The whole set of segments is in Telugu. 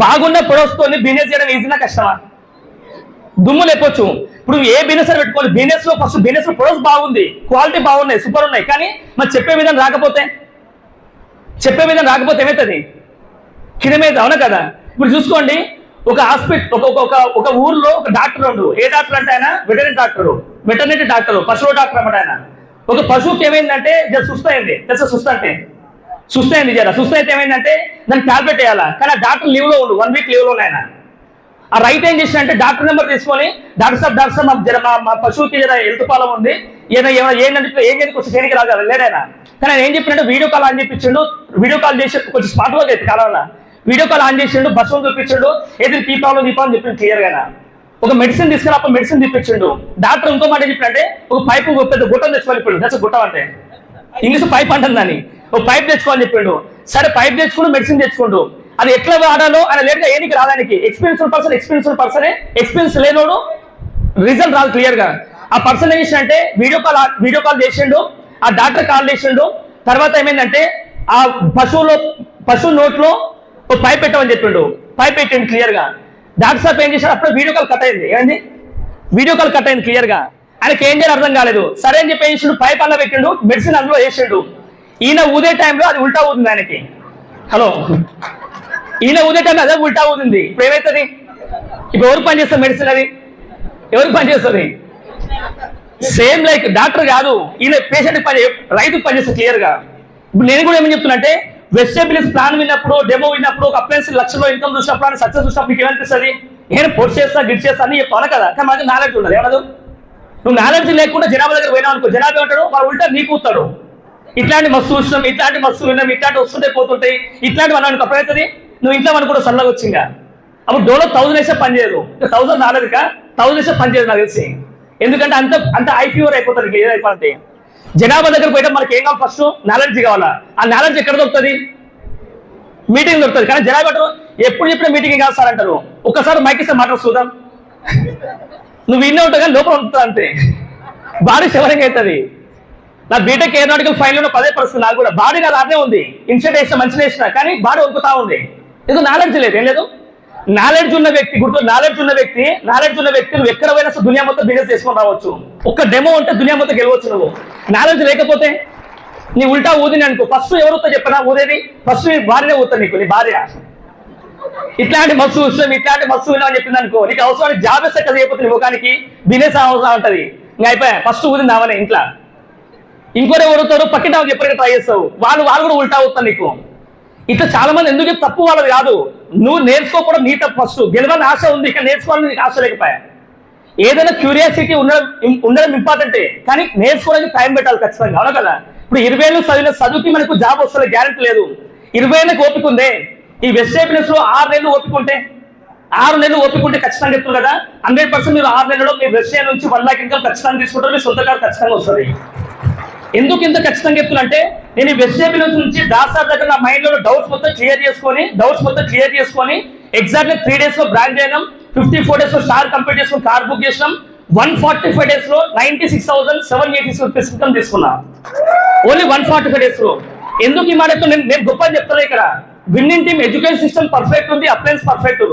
బాగున్న ప్రొడక్ట్స్తోని బిజినెస్ చేయడం ఈజీనా కష్టమా? దుమ్ము లేపొచ్చు. ఇప్పుడు ఏ బిజినెస్ అని పెట్టుకోవాలి, బిజినెస్ లో ఫస్ట్ బిజినెస్ ప్రొడక్ట్స్ బాగుంది, క్వాలిటీ బాగున్నాయి, సూపర్ ఉన్నాయి, కానీ మరి చెప్పే విధానం రాకపోతే ఏమవుతుంది? కింద అవునా కదా? ఇప్పుడు చూసుకోండి, ఒక హాస్పిటల్ ఒక ఊర్లో ఒక డాక్టర్ ఉండు. ఏ డాక్టర్ అంటే ఆయన వెటర్నరీ డాక్టర్, పశువు డాక్టర్ అన్నమాట. ఆయన ఒక పశువుకి ఏమైందంటే సుస్తయింది, తెలుసా? సుస్తయింది సుస్థ అయితే ఏమైందంటే దానికి టాబ్లెట్ వేయాలా, కానీ ఆ డాక్టర్ లీవ్ లో ఉండు, 1 వీక్ లీవ్ లో ఆయన. ఆ రైతు ఏం చేసినంటే డాక్టర్ నెంబర్ తీసుకొని, డాక్టర్ సాబ్ మా పశువుకి హెల్త్ ప్రాబ్లం ఉంది, ఏంటంటే ఏం వచ్చి చేయడానికి రాదు లేడైనా. కానీ ఆయన ఏం చెప్పినట్టు వీడియో కాల్ ఆన్ చేయించిండు. వీడియో కాల్ చేసి కొంచెం స్మార్ట్ వర్క్ అయితే కాలంలో వీడియో కాల్ ఆన్ చేసిండు, బస్సును చూపించిండు, ఏది ఈ ప్రాబ్లం చెప్పింది క్లియర్గా. ఒక మెడిసిన్ తీసుకుని అప్పుడు మెడిసిన్ తెప్పించిండు. డాక్టర్ ఇంకో మాట చెప్పినట్టే ఒక పైపు పెద్ద గుట్టం తెచ్చుకొని చెప్పిండు. దట్స్ గుట్టం అంటే ఇంగ్లీష్ పైప్ అంటుంది దాన్ని. ఒక పైప్ తెచ్చుకోని చెప్పిండు. సరే పైప్ తెచ్చుకుంటూ మెడిసిన్ తెచ్చుకుంటూ అది ఎట్లా వాడాలో ఆయన లేట్గా ఏనికి రాదానికి ఎక్స్పీరియన్స్ పర్సనే, ఎక్స్పీరియన్స్ లేనోడు రిజల్ట్ రాదు క్లియర్గా. ఆ పర్సన్ ఏం చేసిందంటే వీడియో కాల్ చేసిండు, ఆ డాక్టర్ కాల్ చేసిండు. తర్వాత ఏమైందంటే ఆ పశువు నోట్లో ఒక పైప్ పెట్టమని చెప్పిండు. పైప్ పెట్టిండు క్లియర్గా. డాక్టర్ సాబ్ ఏం చేశాడు, అప్పుడు వీడియో కాల్ కట్ అయింది. ఏమైంది? వీడియో కాల్ కట్ అయింది క్లియర్గా. ఆయనకి ఏం చేయాలి అర్థం కాలేదు. సరే అని చెప్పి వేసిండు, పైప్ అలా పెట్టిండు, మెడిసిన్ అందులో వేసిండు. ఈయన ఊదే టైంలో అది ఉల్టా ఊదింది ఆయనకి. హలో, ఈయన ఊదే టైంలో అదే ఉల్టా ఊదింది. ఇప్పుడు ఏమవుతుంది? ఇప్పుడు ఎవరికి పని చేస్తుంది మెడిసిన్? అది ఎవరికి పని చేస్తుంది? సేమ్ లైక్ డాక్టర్ కాదు, ఈయన పేషెంట్ రైతుకు పనిచేస్తుంది క్లియర్గా. ఇప్పుడు నేను కూడా ఏమని చెప్తున్నా, వెజిటేబుల్స్ ప్లాన్ విన్నప్పుడు, డెమో విన్నప్పుడు, ఒక అప్లయన్స్ లక్షలో ఇన్కమ్ చూసినప్పుడు, సక్సెస్ చూసినప్పుడు మీకు ఏమనిపిస్తుంది? నేను పొడి చేస్తా, గిట్ చేస్తా అని చెప్తాను కదా. కానీ మనకి నాలెడ్జ్ ఉండదు. ఏమన్నదు? నువ్వు నాలెడ్జ్ లేకుండా జనాభా దగ్గర పోయినావు అనుకో, జనాభా ఉంటాడు, వాడు ఉల్టా నీకు కూతాడు. ఇట్లాంటి మస్తు చూసినాం, ఇట్లాంటి మస్తు విన్నాం, ఇట్లాంటి వస్తుంటే పోతుంటాయి, ఇట్లాంటి మనం అనుకో అప్పుడైతుంది. నువ్వు ఇంట్లో మనం కూడా సల్లగా వచ్చిందా? అప్పుడు డోలో 1000 వేసే పని చేయదు, 1000 రాలేదు, 1000 వేసే పని చేయదు నాకు తెలిసి. ఎందుకంటే అంత ఐపీఓర్ అయిపోతుంది. ఏదైపోతే జనాభా దగ్గర పోయడం మనకి ఏం కావాలి? ఫస్ట్ నాలెడ్జ్ కావాలా. ఆ నాలెడ్జ్ ఎక్కడ దొరుకుతుంది? మీటింగ్ దొరుకుతుంది. కానీ జనాభా ఎప్పుడు చెప్పిన మీటింగ్ కాదు సార్ అంటారు. ఒక్కసారి మైక్ ఇస్తే మాట్లాడు చూద్దాం. నువ్వు విన్నే ఉంటావు కానీ లోపల ఉంటుంది అంతే. బాడీ శివరింగ్ అవుతుంది. నా బీటెక్ ఏరోనాటికల్ ఫైల్లో 10 పరిస్థితి. నాకు కూడా బాడీ నా లానే ఉంది, ఇన్సెట్ వేసిన మంచిగా వేసిన, కానీ బాడీ వంకుతా ఉంది. ఇది నాలెడ్జ్ లేదు. ఏం లేదు? నాలెడ్జ్ ఉన్న వ్యక్తి నాలెడ్జ్ ఉన్న వ్యక్తి నువ్వు ఎక్కడ పోయినా దునియా మొత్తం బిజినెస్ చేసుకొని రావచ్చు. ఒక్క డెమో ఉంటే దునియా మొత్తం గెలవచ్చు. నువ్వు నాలెడ్జ్ లేకపోతే నీ ఉల్టా ఊదిని అనుకో, ఫస్ట్ ఎవరితో చెప్పనా ఊదేది? ఫస్ట్ నీ భార్యనే ఊతా. నీకు నీ భార్య ఇట్లాంటి మస్తు విషయం, ఇట్లాంటి మస్తు విన్నా అని చెప్పింది అనుకో, నీకు అవసరానికి జాబ్ వేస్తే కదా అయిపోతుంది. నీ ముఖానికి బిజినెస్ అవసరం ఉంటుంది. ఇంకా అయిపోయా, ఫస్ట్ ఊదింది అవనే. ఇంట్లో ఇంకోరే ఊరుతారు, పక్కింటి ఎప్పటికీ ట్రై చేస్తావు, వాళ్ళు కూడా ఉల్టా అవుతారు నీకు. ఇట్లా చాలా మంది ఎందుకు తప్పు వాళ్ళది కాదు, నువ్వు నేర్చుకోకపోవడం నీ తప్పు. ఫస్ట్ గెలవాలని ఆశ ఉంది, ఇక్కడ నేర్చుకోవాలని నీకు ఆశ లేకపోయా. ఏదైనా క్యూరియాసిటీ ఉండడం ఇంపార్టెంటే, కానీ నేర్చుకోవడానికి టైం పెట్టాలి ఖచ్చితంగా. అవునా కదా? ఇప్పుడు 20 ఏళ్ళు చదివిన చదువుకి మనకు జాబ్ వస్తుంది గ్యారెంటీ లేదు. 20 ఏళ్ళకి ఓపిక ఉందే. ఈ వెజిటేబుల్స్ లో 6 నెలలు ఓపిక ఉంటే ఖచ్చితంగా చెప్తున్నారు కదా, 100% మీరు 6 నెలల్లో మీ వెజిటేబుల్ నుంచి 1 లాక్ ఇన్కమ్ ఖచ్చితంగా తీసుకుంటారు. మీ సొంత కారు ఖచ్చితంగా వస్తుంది. ఎందుకు ఇంత ఖచ్చితంగా చెప్తున్నా అంటే, నేను ఈ వెజిటేబుల్స్ నుంచి దాసార్ దగ్గర నా మైండ్ లో డౌట్స్ మొత్తం క్లియర్ చేసుకొని ఎగ్జాక్ట్లీ 3 days లో బ్రాండ్ చేయడం, 54 days లో స్టార్ కంప్లీట్ చేసుకుని కార్ బుక్ చేసినాం, 145 days లో 96,786 రూపీస్ ఇన్కమ్ తీసుకున్నా. ఓన్లీ 145 days లో. ఎందుకు ఈ మాట నేను గొప్ప చెప్తాను. ఇక్కడ winning team education system perfect ఉంది, అప్లయన్స్ పర్ఫెక్ట్.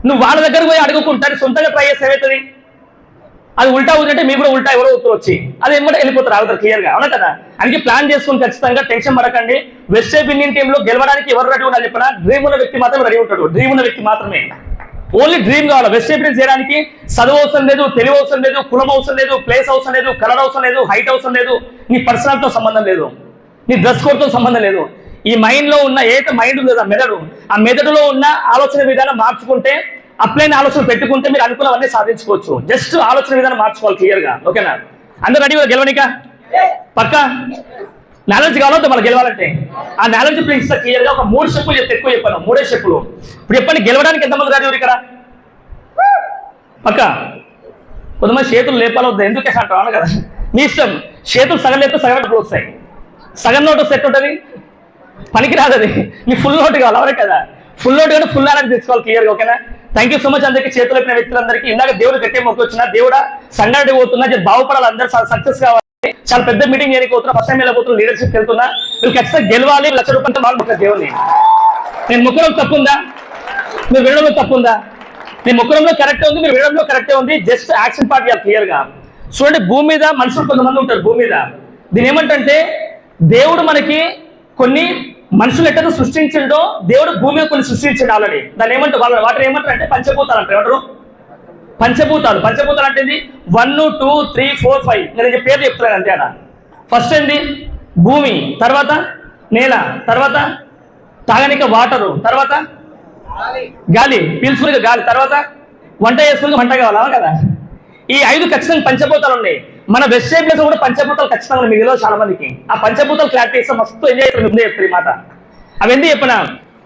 నువ్వు వాళ్ళ దగ్గర పోయి అడుగుకుంటాను, సొంతంగా ట్రై చేస్తే ఏమవుతుంది? అది ఉల్టా ఊదంటే మీరు కూడా ఉల్టా ఎవరో ఉత్తరు వచ్చి అది ఏమంటే వెళ్ళిపోతారు, అవుతారు క్లియర్గా. అవునా కదా? అందుకే ప్లాన్ చేసుకుని ఖచ్చితంగా టెన్షన్ పడకండి. వెస్టే విన్నింగ్ టీంలో గెలవడానికి ఎవరు రెడీ ఉండాలి చెప్పినా, డ్రీమ్ ఉన్న వ్యక్తి మాత్రమే రెడీ ఉంటాడు. డ్రీమ్ ఉన్న వ్యక్తి మాత్రమే. ఓన్లీ డ్రీమ్ కావాలి. వెస్టే బిజినెస్ చేయడానికి చదువు అవసరం లేదు, తెలివి అవసరం లేదు, కులం అవసరం లేదు, ప్లేస్ అవసరం లేదు, కలర్ అవసరం లేదు, హైట్ అవసరం లేదు, నీ పర్సనాలిటీతో సంబంధం లేదు, నీ డ్రెస్ కోడ్తో సంబంధం లేదు. ఈ మైండ్ లో ఉన్న ఏదైతే మైండ్ ఉంది కదా మెదడు, ఆ మెదడులో ఉన్న ఆలోచన విధానం మార్చుకుంటే, అప్లైన్ ఆలోచన పెట్టుకుంటే మీరు అనుకున్నవన్నీ సాధించుకోవచ్చు. జస్ట్ ఆలోచన విధానం మార్చుకోవాలి క్లియర్గా. ఓకేనా? అందరూ రెడీ గెలవనిక? పక్కా నాలెడ్జ్ కావాలంటే మనం గెలవాలంటే ఆ నాలెడ్జ్ ప్లీజ్ క్లియర్గా ఒక 3 స్టెప్పులు చెప్తే ఎక్కువ చెప్పాను. 3 స్టెప్పులు ఇప్పుడు చెప్పండి. గెలవడానికి ఎంతమంది రెడీ ఇక్కడ? పక్కా. కొంతమంది చేతులు లేపాలొద్దు, ఎందుకే అంటారు కదా, మీ ఇష్టం. చేతులు సగం లేపితే సగం నోట్లు వస్తాయి, సగం నోటు సెట్ ఉంటుంది, పనికి రాదు. అది నీ ఫుల్ నోటు కావాలి. అవరే కదా? ఫుల్ నోట్ కానీ ఫుల్ నాలెడ్జ్ తెచ్చుకోవాలి క్లియర్గా. ఓకేనా? థ్యాంక్ యూ సో మచ్ అందరికీ. చేతులు అయిన వ్యక్తులందరికీ ఇందాక దేవుడు గట్టే మొక్క వచ్చిన దేవుడా సంగారెడ్డి పోతున్నా, బాగుపడాలి, అందరూ సక్సెస్ కావాలి. చాలా పెద్ద మీటింగ్ చేయకపోతున్నా, ఫస్ట్ టైం వెళ్ళబోతున్నా, లీడర్షిప్ వెళ్తున్నా. మీరు ఖచ్చితంగా గెలవాలి, 1,00,000 రూపాయలతో మాకు దేవుని. నేను ముక్కలో తప్పుందా? మీరు వినడంలో తప్పు ఉందా? నేను మొక్కడంలో కరెక్టే ఉంది, మీరు వినడంలో కరెక్టే ఉంది. జస్ట్ యాక్షన్ పార్ట్ క్లియర్ గా చూడండి. భూమి మీద మనుషులు కొంతమంది ఉంటారు భూమి మీద. దీని ఏమంటే దేవుడు మనకి కొన్ని మనుషులు ఎట్లా సృష్టించిండో దేవుడు భూమి మీద కొన్ని సృష్టించండి ఆల్రెడీ. దాన్ని ఏమంటారు వాళ్ళ వాటర్ ఏమంటారు అంటే పంచభూతాలు అంటారు. ఏమంటారు? పంచభూతాలు. పంచభూతాలు అంటే 1 2 3 4 5 నేను పేరు చెప్తున్నాను అంతే. అలా ఫస్ట్ ఏంది భూమి, తర్వాత నేల, తర్వాత తాగనిక వాటరు, తర్వాత గాలి పీల్చుకునే గాలి, తర్వాత వంట చేసుకునే వంట కావాలా కదా. ఈ 5 ఖచ్చితంగా పంచభూతాలు ఉన్నాయి. మన వెజిటేబుల్స్ కూడా పంచభూతాలు ఖచ్చితంగా ఉన్నాయి. మీలో చాలా మందికి ఆ పంచభూతాలు క్లారిటీ ఇస్తే మస్తు ఎంజాయ్ చేస్తారు. ముందే చెప్తారు ఈ మాట. అవి ఎందుకు చెప్పినా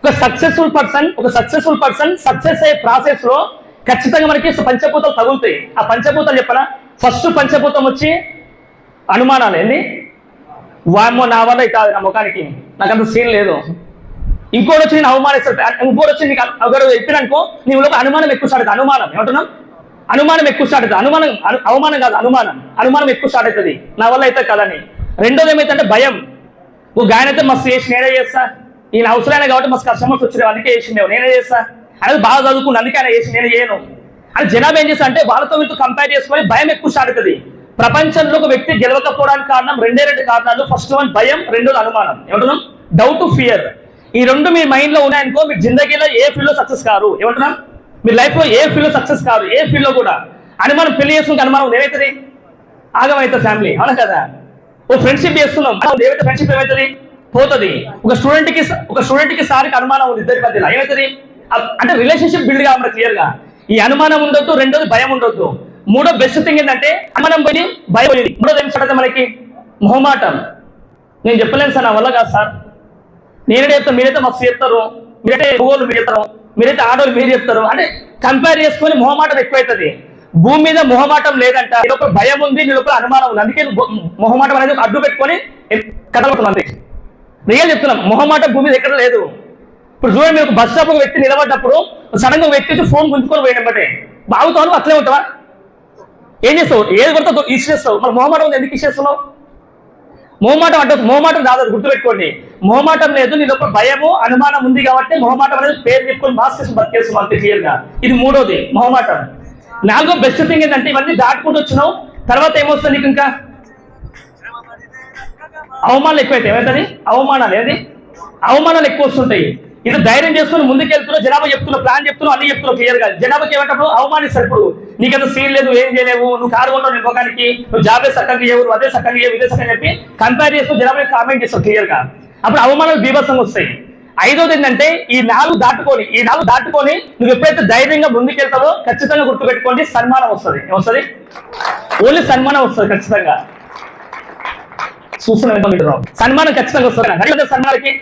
ఒక సక్సెస్ఫుల్ పర్సన్ సక్సెస్ అయ్యే ప్రాసెస్ లో ఖచ్చితంగా మనకి పంచభూతాలు తగులుతాయి. ఆ పంచభూతాలు చెప్పనా, ఫస్ట్ పంచభూతం వచ్చి అనుమానాలు. ఏంది వామో నా వల్ల కాదు, నా ముఖానికి నాకు అంత సీన్ లేదు. ఇంకోటి వచ్చి నేను అవమానిస్తాడు, ఇంకోటి వచ్చి నీకు ఒకరు చెప్పిననుకో నీవు లోపల అనుమానం ఎక్కువ స్టార్ట్ అవుతుంది. అనుమానం ఏమంటున్నాం? అనుమానం ఎక్కువ స్టార్ట్ అవుతుంది. అవమానం కాదు, అనుమానం ఎక్కువ స్టార్ట్ అవుతుంది. నా వల్ల అయితే కదని. రెండోది ఏమైతే భయం. ఒక ఆయన అయితే మస్తు చేసి నేనే చేస్తా, ఈయన అవసరమైన కాబట్టి మస్తు కస్టమర్స్ వచ్చినావు అందుకే చేసిండేవు, నేనే చేస్తా, అనేది బాగా చదువుకుని అందుకే ఆయన చేసి నేను చేయను అని జనాభా ఏం చేస్తా అంటే వాళ్ళతో మీతో కంపేర్ చేసుకొని భయం ఎక్కువ స్టార్ట్ అవుతుంది. ప్రపంచంలో ఒక వ్యక్తి గెలవకపోవడానికి కారణం రెండే 2 కారణాలు. ఫస్ట్ వన్ భయం, రెండోది అనుమానం. ఏమంటున్నాం? Doubt, fear. ఈ 2 మీ మైండ్ లో ఉన్నాయనుకో మీరు జిందగీలో ఏ ఫీల్డ్ లో సక్సెస్ కారు. ఏమంటున్నాం? మీ లైఫ్ లో ఏ ఫీల్డ్ లో సక్సెస్ కాదు, ఏ ఫీల్డ్ లో కూడా. అనుమానం పెళ్లి చేసుకుంటే అనుమానం ఏమవుతుంది? ఆగమవుతుంది ఫ్యామిలీ, అవునా కదా. ఓ ఫ్రెండ్షిప్ చేస్తున్నాం, ఏమైతే ఫ్రెండ్షిప్ ఏమవుతుంది? పోతుంది. ఒక స్టూడెంట్ కి సారికి అనుమానం ఉంది ఇద్దరి మధ్యలో, ఏమవుతుంది? అంటే రిలేషన్షిప్ బిల్డ్ కావాలి క్లియర్ గా. ఈ అనుమానం ఉండొద్దు, రెండోది భయం ఉండొద్దు. మూడో బెస్ట్ థింగ్ ఏంటంటే అనుమానం పోయి భయం పోయింది. మూడోది ఏం స్టార్ట్ మనకి మొహమాటం. నేను చెప్పలేను సార్, నా వల్ల కాదు సార్, నేనే చెప్తాను, మీరైతే మస్తు చెప్తారు, మీరైతే భూగోలు మీరు చెప్తారు, మీరైతే ఆడోళ్ళు మీరు చెప్తారు అంటే కంపేర్ చేసుకొని మొహమాటం ఎక్కువైతుంది. భూమి మీద మొహమాటం లేదంట, నీ లోపల భయం ఉంది, నీ లోపల అనుమానం ఉంది. అందుకే మొహమాటం అనేది అడ్డు పెట్టుకొని కదలవుతుంది. అంతే రియల్ చెప్తున్నాం, మొహమాటం భూమి మీద ఎక్కడ లేదు. ఇప్పుడు చూడండి, మీరు బస్ స్టాప్ ఒక వ్యక్తి నిలబడ్డప్పుడు సడన్ గా ఒక వ్యక్తి ఫోన్ గుంజుకొని పోయినట్టే బాగుతావు, అట్లే ఉంటావా? ఏం చేస్తావు? ఏది పడితే ఇచ్చేస్తావు. మరి మొహమాటం ఉంది, ఎందుకు ఇచ్చేస్తున్నావు? మొహమాటం రాదు, గుర్తుపెట్టుకోండి. మొహమాటం లేదు, నీ లోపల భయము అనుమానం ఉంది కాబట్టి మొహమాటం అనేది పేరు చెప్పుకొని మాస్ చేసి బతికేస్తాం అంతే క్లియర్ గా. ఇది మూడోది మొహమాటం. నాలుగో బెస్ట్ థింగ్ ఏంటంటే ఇవన్నీ దాటుకుంటూ వచ్చినావు, తర్వాత ఏమొస్తుంది నీకు? ఇంకా అవమానాలు ఎక్కువైతే ఏమవుతుంది? అవమానాలు ఎక్కువ వస్తుంటాయి. ఇది ధైర్యం చేసుకుని ముందుకెళ్తున్నావు, జనాభా చెప్తున్నావు, ప్లాన్ చెప్తున్నావు, అన్ని చెప్తున్నావు క్లియర్ గా. జనాభాకి ఏమంటప్పుడు అవమానిస్తారు. ఇప్పుడు నీకంత సీన్ లేదు, ఏం చేయలేవు, నువ్వు కారు కొన్నావు నీ ముఖానికి, నువ్వు జాబే సక్కగా చేయవు, అదే సక్కగా చేయవు, ఇదే సక్కగా చెప్పి కంపేర్ చేస్తూ జనాభా కామెంట్ చేస్తావు క్లియర్ గా. అప్పుడు అవమానాలు బీభత్సంగా వస్తాయి. ఐదోది ఏంటంటే ఈ నాలుగు దాటుకొని నువ్వు ఎప్పుడైతే ధైర్యంగా ముందుకెళ్తావో ఖచ్చితంగా గుర్తుపెట్టుకోండి, సన్మానం వస్తుంది. ఏమొస్తుంది? ఓన్లీ సన్మానం వస్తుంది ఖచ్చితంగా. చూస్తున్నాం, సన్మానం ఖచ్చితంగా వస్తుంది సన్మానానికి.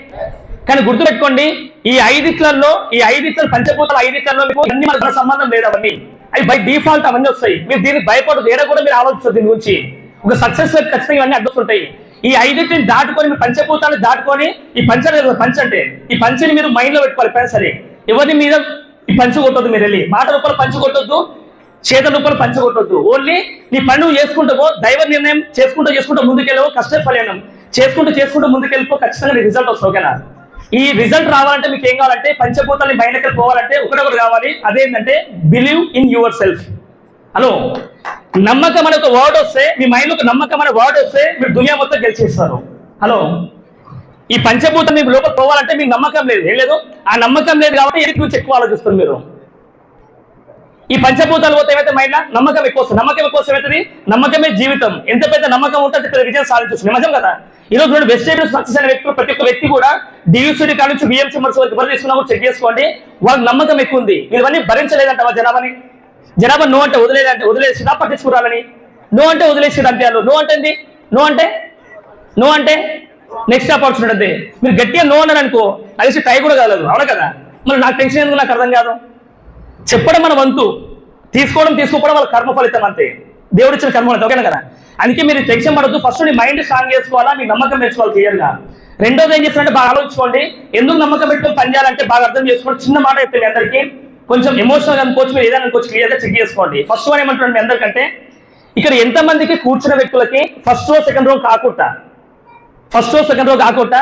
కానీ గుర్తుపెట్టుకోండి, ఈ ఐదిట్లలో పంచభూతాల ఐదిట్లలో మీకు అన్ని మన సంబంధం లేదు. అవన్నీ అవి బై డిఫాల్ట్ అవన్నీ వస్తాయి. మీరు దీనికి భయపడదు, ఏడా కూడా మీరు ఆలోచిస్తారు దీని గురించి. ఒక సక్సెస్ వైపు ఖచ్చితంగా ఇవన్నీ అడ్డొస్తుంటాయి. ఈ ఐదింటిని దాటుకొని మీరు పంచభూతాలు దాటుకొని ఈ పంచ అంటే ఈ పంచిని మీరు మైండ్ లో పెట్టుకోవాలి. ఎప్పుడైనా సరే ఎవరిని మీద ఈ పంచు కొట్టొద్దు. మీరు వెళ్ళి మాట రూపాయలు పంచు కొట్టొద్దు, చేతుల రూపాయలు పంచు కొట్టొద్దు. ఓన్లీ నీ పని నువ్వు చేసుకుంటావో, దైవ నిర్ణయం చేసుకుంటూ ముందుకెళ్ళవో, కష్ట ఫలం చేసుకుంటూ ముందుకెళ్ళిపో, ఖచ్చితంగా నీ రిజల్ట్ వస్తుంది. ఓకేనా? ఈ రిజల్ట్ రావాలంటే మీకు ఏం కావాలంటే పంచభూతాన్ని బయటకి పోవాలంటే ఒకటొకటి కావాలి. అదేంటంటే believe in your self. Hello, నమ్మకం అనే ఒక వర్డ్ వస్తే మీ మైండ్ ఒక నమ్మకం అనే వర్డ్ వస్తే మీరు దునియా మొత్తం గెలిచేస్తారు. హలో, ఈ పంచభూతం మీ లోపల పోవాలంటే మీకు నమ్మకం లేదు, ఏం లేదు, ఆ నమ్మకం లేదు కాబట్టి ఎదుటి గురించి ఎక్కువ ఆలోచిస్తారు మీరు. ఈ పంచభూతాలు పోతే ఏమైతే మైండ్ నమ్మకం ఎక్కువ వస్తుంది. నమ్మకం ఎక్కువ వస్తే ఏమవుతుంది? నమ్మకమే జీవితం. ఎంత పెద్ద నమ్మకం ఉంటే అంత పెద్ద విజయం సాధించవచ్చు. నిజం కదా? ఈరోజు చూడండి, వెజిటేబుల్ సక్సెస్ అయిన వ్యక్తులు ప్రతి ఒక్క వ్యక్తి కూడా డియూసిటీ కాడ నుంచి బిఎంసీ మర్స్ వరకు ఎవరు తీసుకున్నా కూడా చెక్ చేసుకోండి. వాళ్ళకి నమ్మకం ఎక్కువ ఉంది. మీరు ఇవన్నీ భరించలేదంట జనాభా నో అంటే వదిలేసినా పట్టించుకోవాలని, నో అంటే వదిలేసిడు అంటే వాళ్ళు నో అంటే నెక్స్ట్ ఆపర్చునిటీ. మీరు గట్టిగా నో అన్నారు అనుకో, అది టై కూడా కాలేదు. అవునా కదా? మరి నాకు టెన్షన్ ఎందుకు, నాకు అర్థం కాదు. చెప్పడం మన వంతు, తీసుకోకపోవడం వాళ్ళ కర్మ ఫలితం అంతే. దేవుడు ఇచ్చిన కర్మ ఫలితం. ఓకేనా కదా? అందుకే మీరు టెన్షన్ పడద్దు. ఫస్ట్ నీ మైండ్ స్ట్రాంగ్ చేసుకోవాలా, మీ నమ్మకం పెంచుకోవాలి క్లియర్ గా. రెండోది ఏం చేస్తారంటే బాగా ఆలోచించుకోండి. ఎందుకు నమ్మకం పెట్టుకొని పని చేయాలంటే బాగా అర్థం చేసుకోండి. చిన్న మాట చెప్తే మీ అందరికీ కొంచెం ఎమోషనల్ అనుకోవచ్చు, మీరు ఏదైనా అనుకోవచ్చు, క్లియర్ గా చెక్ చేసుకోండి. ఫస్ట్ వన్ ఏమంటున్నాను మీ అందరికంటే, ఇక్కడ ఎంతమందికి కూర్చున్న వ్యక్తులకి ఫస్ట్ రో సెకండ్ రో కాకుండా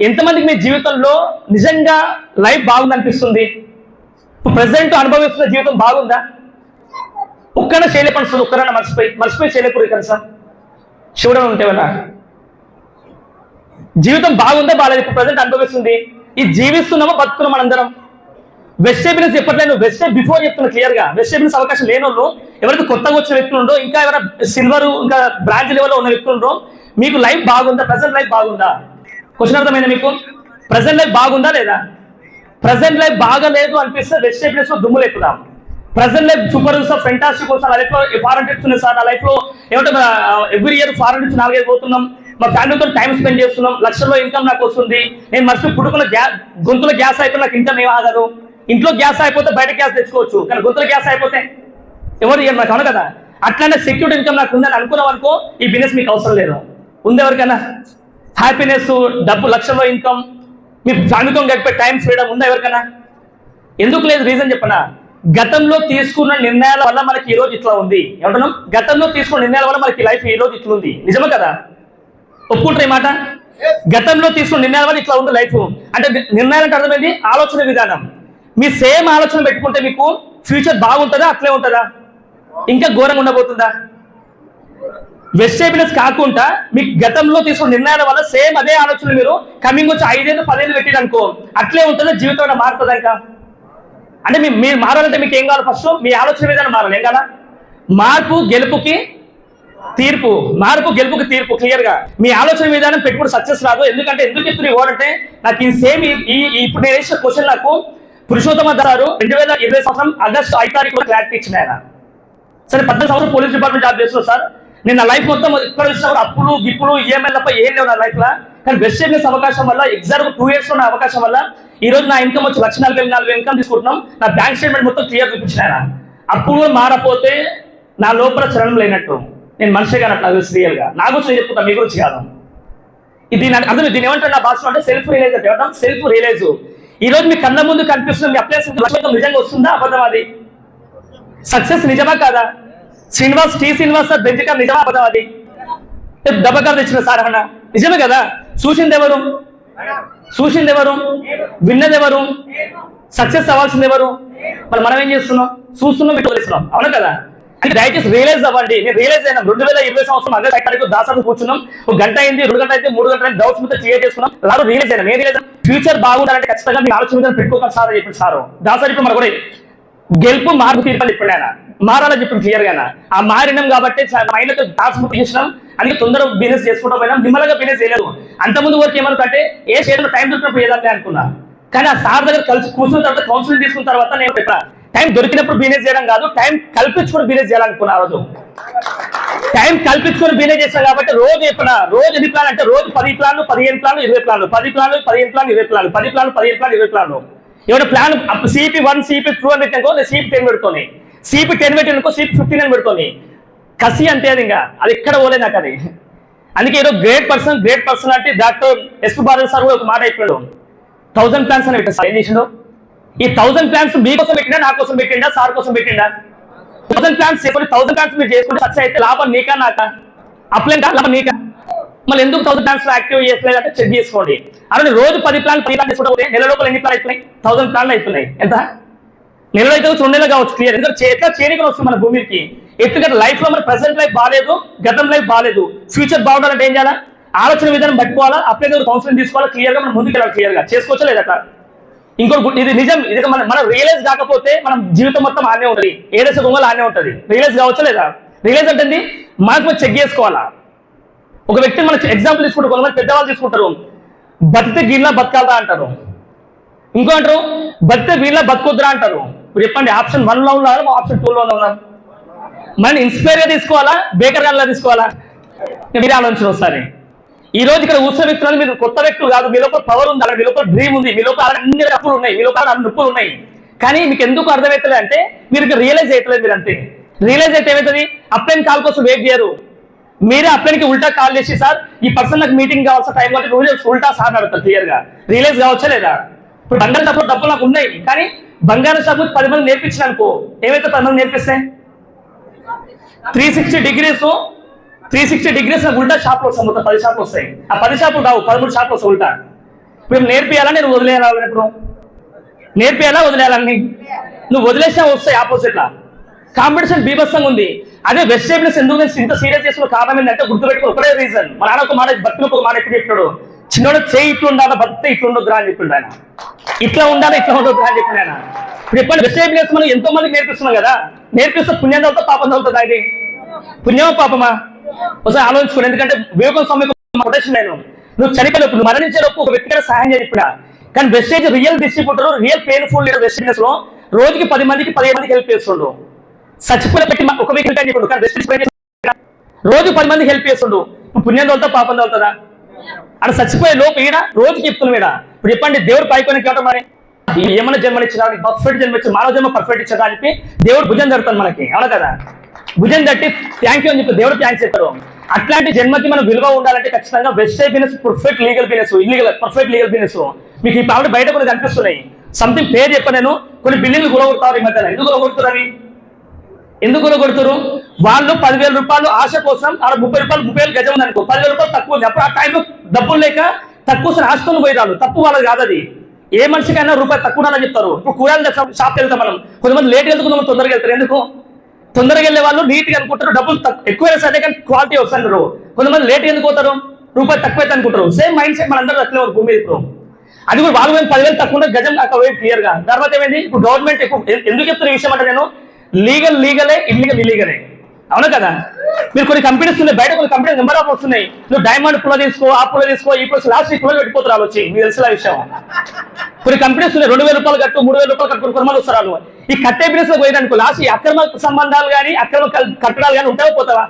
ఎంతమందికి మీ జీవితంలో నిజంగా లైఫ్ బాగుందనిపిస్తుంది? ప్రెసెంట్ అనుభవిస్తున్న జీవితం బాగుందా? ఒక్కడైనా చేయలేపడుతుంది, ఒక్కరైనా మర్చిపోయి చేయలేపురు కనీసం శివుడు ఉంటే వల్ల జీవితం బాగుందా బాగాలేదు? ఇప్పుడు ప్రజెంట్ అనుభవిస్తుంది. ఈ జీవిస్తున్నామో బతుకున్నాం మనందరం. వెజిటేబుల్స్ చెప్పట్లేదు, వెజిటేబుల్ బిఫోర్ చెప్తున్నా క్లియర్ గా. వెజిటేబుల్స్ అవకాశం లేని వాళ్ళు, ఎవరైతే కొత్తగా వచ్చిన వ్యక్తులు ఉండో, ఇంకా ఎవరైనా సిల్వర్ ఇంకా బ్రాంచ్ లెవెల్లో ఉన్న వ్యక్తులు ఉండో, మీకు లైఫ్ బాగుందా? ప్రజెంట్ లైఫ్ బాగుందా? క్వశ్చన్ అర్థమైందా మీకు? ప్రజెంట్ లైఫ్ బాగుందా లేదా? ప్రజెంట్ లైఫ్ బాగలేదు అనిపిస్తే వెజిటేబుల్స్ లో దుమ్ములు ఎక్కుదాం. Present life super sir, fantastic sir, నా లైఫ్ లో ఫారెన్ ట్రిప్స్ ఉన్నాయి సార్, నా లైఫ్ లో ఏమంటే ఎవ్రీ ఇయర్ ఫారెన్ ట్రిప్స్ 4-5 పోతున్నాం, మా ఫ్యామిలీతో టైం స్పెండ్ చేస్తున్నాం, లక్షల్లో ఇన్కమ్ నాకు వస్తుంది, నేను మర్చిపోయి పుట్టుకున్న గొంతులో గ్యాస్ అయిపోతే నాకు ఇన్కమ్ ఏం ఆగదు. ఇంట్లో గ్యాస్ అయిపోతే బయట గ్యాస్ తెచ్చుకోవచ్చు, కానీ గొంతులో గ్యాస్ అయిపోతే ఎవరు ఇయ్యరు నాకు, అవును కదా? అట్లానే సెక్యూర్డ్ ఇన్కమ్ నాకు ఉందని అనుకున్నాం అనుకో, ఈ బిజినెస్ మీకు అవసరం లేదు. ఉంది ఎవరికైనా? హ్యాపీనెస్, డబ్బు, లక్షల్లో ఇన్కమ్, మీ ఫ్యామిలీతో గడిపే టైం ఫ్రీడమ్ ఉందా ఎవరికైనా? ఎందుకు లేదు? రీజన్ చెప్పనా? గతంలో తీసుకున్న నిర్ణయాల వల్ల మనకి ఈ రోజు ఇట్లా ఉంది. ఏమంటున్నాం? గతంలో తీసుకున్న నిర్ణయాల వల్ల మనకి లైఫ్ ఈ రోజు ఇట్లా ఉంది. నిజమే కదా? ఒప్పుకుంటారు ఈ మాట? గతంలో తీసుకున్న నిర్ణయాల వల్ల ఇట్లా ఉంది లైఫ్. అంటే నిర్ణయాలు అంటే అర్థమైంది ఆలోచన విధానం. మీ సేమ్ ఆలోచన పెట్టుకుంటే మీకు ఫ్యూచర్ బాగుంటుందా? అట్లే ఉంటుందా? ఇంకా ఘోరంగా ఉండబోతుందా? వెజిటేబుల్స్ కాకుండా మీకు గతంలో తీసుకున్న నిర్ణయాల వల్ల సేమ్ అదే ఆలోచన మీరు కమింగ్ వచ్చి 5-10 పెట్టిన అనుకో, అట్లే ఉంటుందా? జీవితంలో మారుతుందా? ఇంకా అంటే మీరు మారాలంటే మీకు ఏం కావాలి? ఫస్ట్ మీ ఆలోచన విధానం మారాలి. ఏం కావాలా? మార్పు గెలుపుకి తీర్పు, మార్పు గెలుపుకి తీర్పు. క్లియర్ గా మీ ఆలోచన విధానం పెట్టుకుని సక్సెస్ రాదు. ఎందుకంటే ఎందుకు చెప్తున్నా ఓడంటే, నాకు ఈ సేమ్ ఇప్పుడు నేను వేసిన క్వశ్చన్ నాకు పురుషోత్తమ గారు 2020 సంవత్సరం ఆగస్టు 5 తారీఖు క్లారిటీ ఇచ్చిన ఆయన. సరే 14 సంవత్సరం పోలీస్ డిపార్ట్మెంట్ జాబ్ చేస్తున్నా సార్, నేను నా లైఫ్ మొత్తం ఇక్కడ వచ్చినప్పుడు అప్పులు గిప్పులు ఈఎంఐ తప్ప ఏం లేవు నా లైఫ్ లో. కానీ వెజిటేబుల్స్ అవకాశం వల్ల ఎగ్జాక్ట్ 2 years ఉన్న అవకాశం వల్ల ఈ రోజు నా ఇన్కమ్ వచ్చి 1,44,000 ఇన్కమ్ తీసుకుంటున్నాం. నా బ్యాంక్ స్టేట్మెంట్ మొత్తం క్లియర్ చూపించిన ఆయన. అప్పుడు మారపోతే నా లోపల చలనం లేనట్టు, నేను మనిషిగా నాకు తెలుసు రియల్ గా. నా గురించి నేను చెప్పుకుంటా, మీ గురించి కాదు. దీని అర్థం దీని ఏమంటారు నా భాషలో అంటే సెల్ఫ్ రియలైజ్ అంటే ఏమంటాం? Self realize. ఈ రోజు మీ కళ్ళ ముందు కనిపిస్తుంది, మీ అప్లై నిజంగా వస్తుందా అబద్ధం? అది సక్సెస్ నిజమా కాదా? శ్రీనివాస్ సార్ బెంచ్ కార్ నిజమా అబద్ధం? అది దెబ్బకారు తెచ్చిన సార్ అన్న నిజమే కదా? చూసింది ఎవరు? విన్నది ఎవరు? సక్సెస్ అవ్వాల్సింది ఎవరు? మరి మనం ఏం చేస్తున్నాం? చూస్తున్నాం, మీకు వదిలేస్తున్నాం, అవునా కదా? అంటే దయచేసి రియలైజ్ అవ్వండి. నేను రియలైజ్ అయినా 2020 సంవత్సరం ఆగస్టు 5 తారీఖు దాసాలు కూర్చున్నాం. 1 గంట అయింది, 2 గంటలు అయితే, 3 గంటలు డౌట్స్ మీద క్లియర్ చేసుకున్నాం. రాదు రియలైజ్ అయినా. నేను రియలైజ్ ఫ్యూచర్ బాగుండాలంటే ఖచ్చితంగా మీ ఆలోచన మీద పెట్టుకోవాలి సార్ అని చెప్పింది సార్. దాసాలు ఇప్పుడు మనకు గెలుపు మార్పు తీర్పని చెప్పండి ఆయన. మారాలని చెప్పింది క్లియర్ గా. ఆ మారినాం కాబట్టి మైండ్ డాన్స్ బుక్ చేసినాం, అందుకే తొందరగా బిజినెస్ చేసుకుంటూ పోయినాం. నిమ్మలంగా బిజినెస్ చేయలేదు. అంతకుముందు వరకు ఏమనుకుంటే ఏ షేర్లో టైం దొరికినప్పుడు ఏదంటే అనుకున్నా. కానీ ఆ సార్ దగ్గర కలిసి కూర్చున్న తర్వాత కౌన్సిలింగ్ తీసుకున్న తర్వాత నేను టైం దొరికినప్పుడు బిజినెస్ చేయడం కాదు, టైం కల్పించుకొని బిజినెస్ చేయాలనుకున్నా. ఆ రోజు టైం కల్పించుకొని బిజినెస్ చేశాను కాబట్టి రోజు చెప్పిన రోజు ఎన్ని ప్లాన్ అంటే రోజు 10 ప్లాన్లు, 15 ప్లాన్లు, 20 ప్లాన్లు, 10 ప్లాన్లు, 15 ప్లాన్లు, 20 ప్లాన్లు, 10 ప్లాన్లు, 15 ప్లాన్లు, 20 ప్లాన్లు. ఏమైనా ప్లాన్ CP1 CP2 అని పెట్టానుకో, నేను CP10 పెడుతుంది. CP10 పెట్టిననుకో CP15 అని పెడుతుంది. కసి అంటే అది ఇంకా అది ఎక్కడ పోలేదు నాకు అది. అందుకే ఏదో గ్రేట్ పర్సన్ అంటే డాక్టర్ SP బాలన్ సార్ కూడా ఒక మాట అయిపోయాడు, 1000 ప్లాన్స్ అని పెట్టాడు. ఏం చేసిండు? ఈ 1000 ప్లాన్స్ మీకోసం పెట్టిండా, నా కోసం పెట్టిండా, సార్ కోసం పెట్టిండా? 1000 ప్లాన్స్ చేసుకొని 1000 ప్లాన్స్ మీరు చేసుకుంటే సక్సెస్ అయితే లాభం నీకా నాకా? అప్లైన్ కా లాభం నీకా? మళ్ళీ ఎందుకు 1000 ప్లాన్స్ యాక్టివ్ చేసుకోలేదు అంటే చెక్ చేసుకోండి. అలానే రోజు 10 ప్లాన్ చేసుకుంటే నెల లోపల ఎన్ని ప్లాన్ అవుతున్నాయి? 1000 ప్లాన్లు అవుతున్నాయి. ఎంత? నెలలో అయితే 2 నెలలు కావచ్చు. క్లియర్. ఎందుకంటే ఎట్లా చేరికలు వస్తుంది మన భూమికి. ఎందుకంటే లైఫ్ లో మన ప్రెసెంట్ లైఫ్ బాగాలేదు, గతం లైఫ్ బాగాలేదు. ఫ్యూచర్ బాగుండాలంటే ఏం చేయాలా? ఆలోచన విధానం పట్టుకోవాలా, అప్లై కౌన్సిలింగ్ తీసుకోవాలా, క్లియర్ గా మనం ముందుకు వెళ్ళాలి. క్లియర్ గా చేసుకోవచ్చా లేదా? ఇంకోటి ఇది నిజం. ఇది మనం రియలైజ్ కాకపోతే మనం జీవితం మొత్తం ఆనే ఉంటుంది, ఏదైతే దొంగలు ఆనే ఉంటుంది. రియలైజ్ కావచ్చా లేదా? రియలైజ్ అంటే మనకు చెక్ చేసుకోవాలా. ఒక వ్యక్తిని మనం ఎగ్జాంపుల్ తీసుకుంటే కొంతమంది పెద్దవాళ్ళు తీసుకుంటారు, బతితే వీళ్ళ బతకాలరా అంటారు. ఇంకో అంటారు బతితే వీళ్ళ బతుకుద్రా అంటారు. ఇప్పుడు చెప్పండి, ఆప్షన్ 1లో ఉన్నారు, ఆప్షన్ 2లో ఉన్నారు. మనం ఇన్స్పైర్ గా తీసుకోవాలా, బేకర్ గారిలా తీసుకోవాలా? మీరే ఆలోచించిన ఒకసారి. ఈ రోజు ఇక్కడ కూర్చొని వ్యక్తులు మీరు కొత్త వ్యక్తులు కాదు, మీ లోపల పవర్ ఉంది, మీ లోపల డ్రీమ్ ఉంది, మీ లోపల అన్ని అప్పులు ఉన్నాయి, మీ లోపల అన్ని నొప్పులు ఉన్నాయి. కానీ మీకు ఎందుకు అర్థమవుతుంది అంటే మీరు రియలైజ్ అవుతలేదు. మీరు అంతే రియలైజ్ అయితే ఏమవుతుంది? అప్లైన్ కాల్ కోసం వెయిట్ చేయరు. మీరే అప్లైన్కి ఉల్టా కాల్ చేసి సార్ ఈ పర్సన్ నాకు మీటింగ్ కావాల్సిన టైం కాబట్టి ఉల్టా సార్ అడుగుతారు. క్లియర్ గా రియలైజ్ కావచ్చా లేదా? ఇప్పుడు బంగారం షాపులో డబ్బులు నాకు ఉన్నాయి, కానీ బంగారం షాపు 10 మంది నేర్పించిన అనుకో, ఏమైతే 10 మంది నేర్పిస్తే 360 degrees నాకు ఉల్టా షాపులు వస్తాయి. మొత్తం 10 షాపులు వస్తాయి. ఆ 10 షాపులు రావు, 13 షాపులు వస్తాయి ఉల్టా. ఇప్పుడు నేర్పియాలా, నేను వదిలేయాలా? ఇప్పుడు నేర్పియాలా, వదిలేయాలని నువ్వు వదిలేసినా వస్తాయి ఆపోజిట్లా. కాంపిటీషన్ బీభత్సంగా ఉంది. అదే వెజిటేబుల్స్ ఎందుకు నేను ఇంత సీరియస్ చేసుకున్న కారణం ఏంటంటే గుర్తుపెట్టుకుని ఒకటే రీజన్. మా నాన్న ఒక మాట బతికి ఒక మాట ఎప్పుడు చెప్పాడు, చిన్నోడు చేయి ఇట్లా ఉండాలా, బతికితే ఇట్లా ఉండొద్దురా అని చెప్పిండు ఆయన. ఇట్లా ఉండాలి ఇట్లా ఉండొద్దురా అని చెప్పిండు ఆయన. ఇప్పుడు చెప్పండి, వెజిటేబుల్స్ మనం ఎంతో మందికి నేర్పిస్తున్నాం కదా, నేర్పిస్తే పుణ్యం తగ్గుతా పాపం తగ్గుతుందా? ఇది పుణ్యమా పాపమా? ఒకసారి ఆలోచించుకోండి. ఎందుకంటే వివేకం సమయం కొటేషన్ నేను, నువ్వు చనిపోయినప్పుడు నువ్వు మరణించేటప్పుడు ఒక వ్యక్తిగా సహాయం చేయాలి ఇప్పుడు. కానీ wastage real distributor, real painful leader wastage లో రోజుకి 10 మందికి 15 మందికి హెల్ప్ చేస్తుండు. చచ్చిపోయిన పెట్టి ఒక వ్యక్తి అని చెప్పాడు, కానీ వెస్టేజ్ రోజు 10 మందికి హెల్ప్ చేస్తుండు. ఇప్పుడు పుణ్యం తోలుతా పాపం తోలుతుందా? అక్కడ చచ్చిపోయే లోపు ఈడ రోజుకి చెప్తున్నాం ఈడ. ఇప్పుడు చెప్పండి, దేవుడు పైకొని కేవటం మరి ఏమైనా జన్మనిచ్చినా పర్ఫెక్ట్ జన్మ ఇచ్చి మానవ జన్మ పర్ఫెక్ట్ ఇచ్చా అని చెప్పి దేవుడు భుజం తడుతాడు మనకి, అవునా కదా? భుజం తట్టి థ్యాంక్ యూ అని చెప్పి దేవుడు థ్యాంక్స్ చెప్తారు. అట్లాంటి జన్మకి మనం విలువ ఉండాలంటే ఖచ్చితంగా wastage business perfect legal business, illegal perfect legal business. మీకు ఈ పావుడు బయట కొన్ని కనిపిస్తున్నాయి. సంథింగ్ పేరు చెప్పాను నేను, కొన్ని బిల్డింగ్లు కూలగొడతారు ఈ మధ్యన. ఎందుకు కూలగొడుతారు అవి? ఎందుకు కూలగొడుతారు? వాళ్ళు 10,000 రూపాయలు ఆశ కోసం, ఆడ 30 రూపాయలు 30,000 గజం ఉంది అనుకో, 10,000 రూపాయలు తక్కువ ఉంది. అప్పుడు ఆ టైంలో డబ్బులు లేక తక్కువ ఆశతో పోయి రాదు. తప్పు వాళ్ళది కాదు అది. ఏ మనిషికైనా రూపాయి తక్కువ అని చెప్తారు. ఇప్పుడు కూరగాయల షాప్కి వెళ్తాం మనం, కొంతమంది లేట్ వెళ్తే కొంతమంది తొందరగా వెళ్తారు. ఎందుకు? తొందరగా వెళ్ళే వాళ్ళు నీట్గా అనుకుంటారు, డబ్బులు ఎక్కువైనా సరే కానీ క్వాలిటీ వస్తున్నారు. కొంతమంది లేట్ ఎందుకు పోతారు, రూపాయి తక్కువైతే అనుకుంటారు. సేమ్ మైండ్ సెట్ మనందరూ అట్లే భూమి మీద. ఇప్పుడు అది కూడా వాళ్ళు 10,000 తక్కువ గజం అక్కడ క్లియర్ గా. తర్వాత ఏమైంది, ఇప్పుడు గవర్నమెంట్ ఎందుకు చెప్తున్న విషయం అంటే నేను, లీగలే ఇల్లీగలే, అవునా కదా? మీరు కొన్ని కంపెనీస్ ఉన్నాయి బయట, కొన్ని కంపెనీస్ నెంబర్ ఆఫ్ వస్తున్నాయి. నువ్వు డైమండ్ పుల్ల తీసుకో, ఆ పుల్ల తీసుకో, ఈ పుల్ల లాస్ట్ ఈ పుల్ల పెట్టిపోతారు వచ్చి. మీకు తెలిసిన విషయం. కొన్ని కంపెనీస్ ఉన్నాయి 2,000 రూపాయలు కట్టు, 3,000 రూపాయలు కట్టుకుని కొనమని వస్తారు. ఈ కట్టే బిజినెస్ లో పోయిననుకో లాస్ట్ ఈ అక్రమ సంబంధాలు కానీ అక్రమ కట్టడాలు కానీ ఉంటావో పోతావా?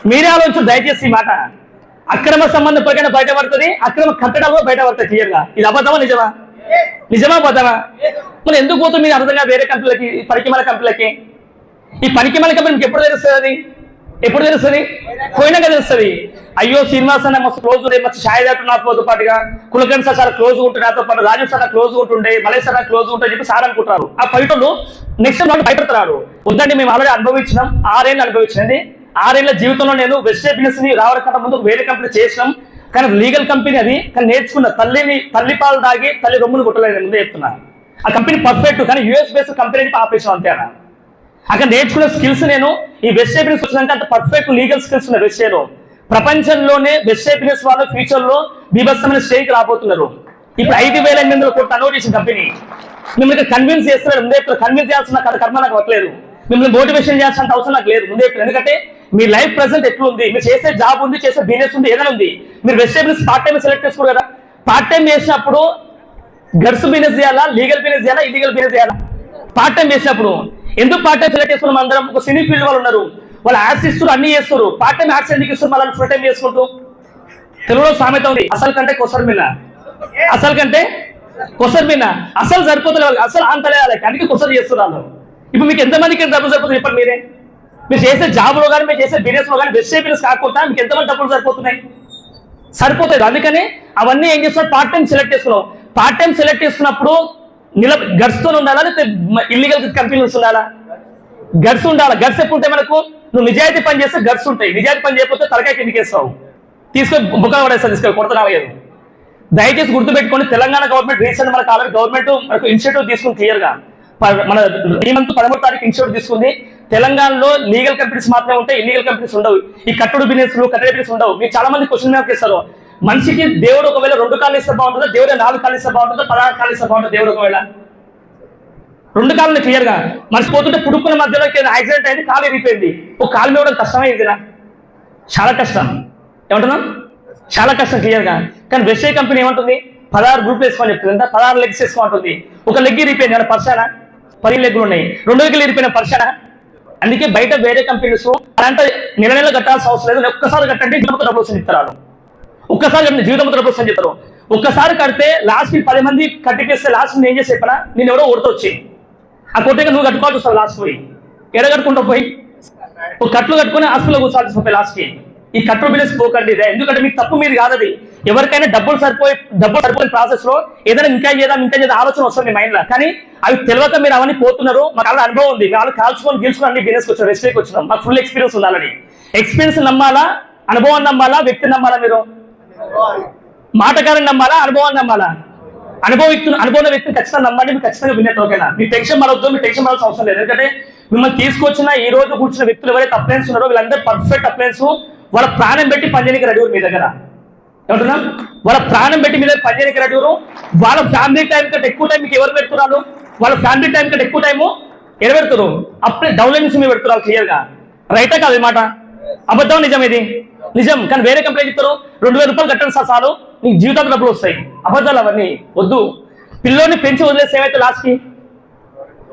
మీరే ఆలోచించు దయచేసి ఈ మాట. అక్రమ సంబంధం పైన బయటపడుతుంది, అక్రమ కట్టడాలు బయటపడతాయి క్లియర్ గా. ఇది అబద్ధమా నిజమా? నిజమా పోతావా? మరి ఎందుకు పోతుంది మీరు అర్థంగా వేరే కంపెనీలకి, పనికిమాల కంపెనీలకి? ఈ పనికిమాల కంపెనీకి ఎప్పుడు తెలుస్తుంది? అది ఎప్పుడు తెలుస్తుంది? పోయినాక తెలుస్తుంది. అయ్యో శ్రీనివాస్ అన్న మస్తు క్లోజ్ ఉండే, మంచి ఛాయ్ దాటు నాతో పాటుగా, కులకర్ణ సార్ క్లోజ్ ఉంటే నాతో పాటు, రాజు సార్ క్లోజ్ ఉంటుండే, మలేష్ సార్ క్లోజ్ ఉంటే చెప్పి సార్ అనుకుంటారు. ఆ ఫైటర్లు నెక్స్ట్ టైం వాళ్ళు భయపడతారు. వద్దండి, మేము ఆల్రెడీ అనుభవించినాం, 6 ఏళ్ళు అనుభవించినది. 6 ఏళ్ల జీవితంలో నేను వెస్టేజ్ బిజినెస్ ని రావడం ముందు వేరే కంపెనీ చేసినాం. కానీ లీగల్ కంపెనీ అది. కానీ నేర్చుకున్న తల్లి పాలు తాగి తల్లి రొమ్మును కొట్టలేదు, ముందే చెప్తున్నా. ఆ కంపెనీ పర్ఫెక్ట్, కానీ యూఎస్ బేస్డ్ కంపెనీ ఆపేసాం అంతే. అక్కడ నేర్చుకున్న స్కిల్స్ నేను ఈ వెస్టేజ్ బిజినెస్ వచ్చినాక అంత పర్ఫెక్ట్ లీగల్ స్కిల్స్ ఉన్నాయి వెస్టేజ్లో. ప్రపంచంలోనే వెస్టేజ్ బిజినెస్ వాళ్ళు ఫ్యూచర్ లో బీభత్సమైన స్టేజ్కి రాబోతున్నారు. ఇప్పుడు 5,800 కోట్లు టర్నోవర్ చేసిన కంపెనీ. మిమ్మల్ని కన్విన్స్ చేస్తున్నారు, ముందే కన్విన్స్ చేయాల్సిన కర్మ నాకు అవ్వట్లేదు. మిమ్మల్ని మోటివేషన్ చేయాల్సిన అవసరం నాకు లేదు, ముందే. ఎందుకంటే మీ లైఫ్ ప్రెసెంట్ ఎట్లుంది, మీరు చేసే జాబ్ ఉంది, చేసే బిజినెస్ ఉంది, ఏదైనా ఉంది. మీరు wastage business part time select చేసుకోరు కదా. పార్ట్ టైం చేసినప్పుడు గర్స్ బిజినెస్ చేయాలా, లీగల్ బిజినెస్ చేయాలా, ఇల్లీగల్ బిజినెస్ చేయాలా? పార్ట్ టైం చేసినప్పుడు ఎందుకు పార్ట్ టైం సెలెక్ట్ చేసుకున్నాం? అందరం ఒక సినీ ఫీల్డ్ వాళ్ళు ఉన్నారు, వాళ్ళు యాడ్స్ ఇస్తారు, అన్ని చేస్తారు. పార్ట్ టైం యాడ్స్ ఎందుకు ఇస్తారు? మళ్ళీ ఫుల్ టైం చేసుకుంటూ. తెలుగులో సామెత ఉంది, అసలు కంటే కొసరు మిన్న, అసలు కంటే కొసరు మిన్న. అసలు సరిపోతుంది వాళ్ళకి, అసలు అంతలే వాళ్ళకి, అందుకే కొసరు చేస్తున్నారు. ఇప్పుడు మీకు ఎంతమందికి డబ్బులు సరిపోతుంది చెప్పండి మీరే? మీరు చేసే జాబ్లో కానీ, మీరు చేసే బిజినెస్ లో కానీ, వెస్టేజ్ బిజినెస్ కాకుండా మీకు ఎంతమంది డబ్బులు సరిపోతున్నాయి? సరిపోతుంది. అందుకని అవన్నీ ఏం చేస్తున్నారు, పార్ట్ టైం సెలెక్ట్ చేసుకున్నాం. పార్ట్ టైం సెలెక్ట్ చేసుకున్నప్పుడు గడ్స్తో ఉండాలా, లేకపోతే ఇల్లీగల్ కంపెనీస్ ఉండాలా? గడ్స్ ఉండాలా. గడ్స్ ఎప్పుడు ఉంటాయి మనకు? నువ్వు నిజాయితీ పని చేస్తే గడ్స్ ఉంటాయి. నిజాయితీ పని చేయకపోతే తలకాయ కిందకి వేస్తావు, తీసుకొని బుక్క పడేస్తావు, తీసుకొని కొడుతున్నావు. దయచేసి గుర్తుపెట్టుకోండి, తెలంగాణ గవర్నమెంట్ రీసెంట్ మనకు ఆల్రెడీ గవర్నమెంట్ మనకు ఇనిషియేటివ్ తీసుకుని క్లియర్ గా మన ఈ మంత్ 13వ తారీఖు ఇనిషియేటివ్ తీసుకుంది. తెలంగాణలో లీగల్ కంపెనీస్ మాత్రమే ఉంటాయి, ఇల్లీగల్ కంపెనీస్ ఉండవు. ఈ కట్టడి బిజినెస్ కట్టడి బిజినెస్ ఉండవు. మీకు చాలా మంది క్వశ్చన్ మార్క్ చేస్తారు, మనిషికి దేవుడు ఒకవేళ 2 కాళ్ళు ఇస్తే బాగుంటుందా, దేవుడు 4 కాళ్ళు ఇస్తే బాగుంటుందా, 16 కాళ్ళు ఇస్తే బాగుంటుంది? దేవుడు ఒకవేళ 2 కాళ్ళని క్లియర్ గా. మనిషి పోతుంటే పుడుకున్న మధ్యలో యాక్సిడెంట్ అయింది, కాలు ఇరిగిపోయింది. ఒక కాలు ఇవ్వడం కష్టమైందిరా, చాలా కష్టం. ఏమంటున్నాం? చాలా కష్టం క్లియర్ గా. కానీ వెస్టేజ్ కంపెనీ ఏమంటుంది, 16 గ్రూప్ వేసుకోని చెప్తుంది. ఎంత 16 లెగ్స్ వేసుకోమంటుంది. ఒక లెగ్ ఇరిగిపోయింది, ఏమైనా పర్షానా? 10 లెగ్గులు ఉన్నాయి, 2 లెగ్గులు ఇరిగిపోయిన పర్షానా? అందుకే బయట వేరే కంపెనీస్ అలాంటి నెల కట్టాల్సిన అవసరం లేదు. ఒక్కసారి కట్టండి జీవితంతో డబ్బులు వస్తుంది చెప్తారు. ఒక్కసారి జీవితంతో డబ్బులు వస్తుంది చెప్తారు. ఒక్కసారి కడితే లాస్ట్ 10 మంది కట్టిపిస్తే లాస్ట్ నేను ఏం చేసి చెప్పనా, నేను ఎవరో ఓడితో వచ్చి ఆ కొట్టగా నువ్వు కట్టుకోవాల్సి వస్తావు. లాస్ట్ పోయి ఎడ కట్టుకుంటావు, పోయి ఒక కట్లు కట్టుకుని హాస్పిటల్లో కూర్చోవాల్సి వస్తాయి లాస్ట్కి. ఈ కట్టు బిజినెస్ పోకండి. ఎందుకంటే మీకు తప్పు మీరు కాదు అది. ఎవరికైనా డబ్బులు సరిపోయిన ప్రాసెస్ లో ఏదైనా ఇంకా చేద్దాం ఆలోచన వస్తుంది మీ మైండ్ లో. కానీ అవి తెలియక మీరు అవన్నీ పోతున్నారు. మాకు అలా అనుభవం ఉంది, వాళ్ళు కాల్చుకొని గెలుచుకొని అన్ని బిజినెస్కి వచ్చారు, రెస్ట్కి వచ్చినాం. మాకు ఫుల్ ఎక్స్పీరియన్స్ ఉంది. ఆల్రెడీ ఎక్స్పీరియన్స్ నమ్మాలా, అనుభవం నమ్మాలా, వ్యక్తిని నమ్మాలా? మీరు మాటకారిని నమ్మాలా, అనుభవాన్ని నమ్మాలా? అనుభవ వ్యక్తిని ఖచ్చితంగా నమ్మండి, మీరు ఖచ్చితంగా వినేది. ఓకేనా? మీ టెన్షన్ పడవద్దు, మీ టెన్షన్ పడాల్సిన అవసరం లేదు. ఎందుకంటే మిమ్మల్ని తీసుకొచ్చిన ఈ రోజు కూర్చున్న వ్యక్తులు ఎవరైతే అప్లయన్స్ ఉన్నారో వీళ్ళందరూ పర్ఫెక్ట్ అప్లయన్స్, వాళ్ళ ప్రాణం పెట్టి పనిచేయడానికి రెడీ మీ దగ్గర. ఏమంటున్నా? వాళ్ళ ప్రాణం పెట్టి మీ దగ్గర పనిచేయడానికి రెడీ. వాళ్ళ ఫ్యామిలీ టైం కంటే ఎక్కువ టైం మీకు ఎవరు పెడుతున్నారు? వాళ్ళ ఫ్యామిలీ టైం కంటే ఎక్కువ టైము ఎవరు పెడుతున్నారు? అప్పుడే డౌన్లైన్స్ మీరు పెడుతున్నారు. క్లియర్గా రైటా కాదు మాట? అబద్ధం నిజం? ఇది నిజం. కానీ వేరే కంపెనీ చెప్తారు 2000 రూపాయలు కట్టండి సార్ చాలు నీకు జీవితాలు డబ్బులు వస్తాయి. అబద్ధాలు అవన్నీ వద్దు. పిల్లోని పెంచి వదిలేసి ఏమైతే లాస్ట్కి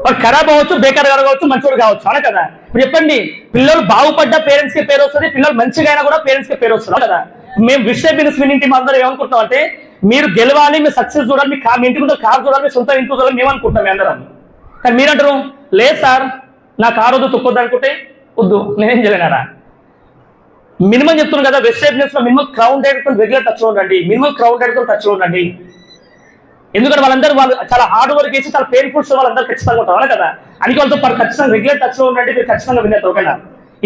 వాడు ఖరాబ్ అవ్వచ్చు, బేకార్ కావచ్చు, మంచివాడు కావచ్చు, అలా కదా? ఇప్పుడు చెప్పండి, పిల్లలు బాగుపడ్డ పేరెంట్స్ కి పేరు వస్తుంది, పిల్లలు మంచిగా అయినా కూడా పేరెంట్స్ కి పేరు వస్తుంది కదా? మేము విషయ బిజినెస్ వినింటి అందరూ ఏమనుకుంటాం అంటే మీరు గెలవాలి, మీరు సక్సెస్ చూడాలి, మీ ఇంటి ముందు కారు చూడాలి, మీ సొంత ఇంటి చూడాలి మేము అనుకుంటాం అందరం. కానీ మీరంటారు లేదు సార్ నా కారు వద్దు తొక్కొద్దు అనుకుంటే వద్దు, నేనేం చేయలేనారా? మినిమం చెప్తున్నాను కదా, వెస్ట్ బిజినెస్ లో మినిమం క్రౌడ్ తో రెగ్యులర్ టచ్ లో ఉండండి, మినిమం క్రౌడ్ తో టచ్ లో ఉండండి. ఎందుకంటే వాళ్ళు చాలా హార్డ్ వర్క్ చేసి చాలా పెయిన్ఫుల్స్ వాళ్ళందరూ ఖచ్చితంగా ఉంటారు కదా? అని వాళ్ళతో ఖచ్చితంగా రెగ్యులర్ టచ్ లో ఉండండి, మీరు ఖచ్చితంగా విన్నారు. ఓకేనా?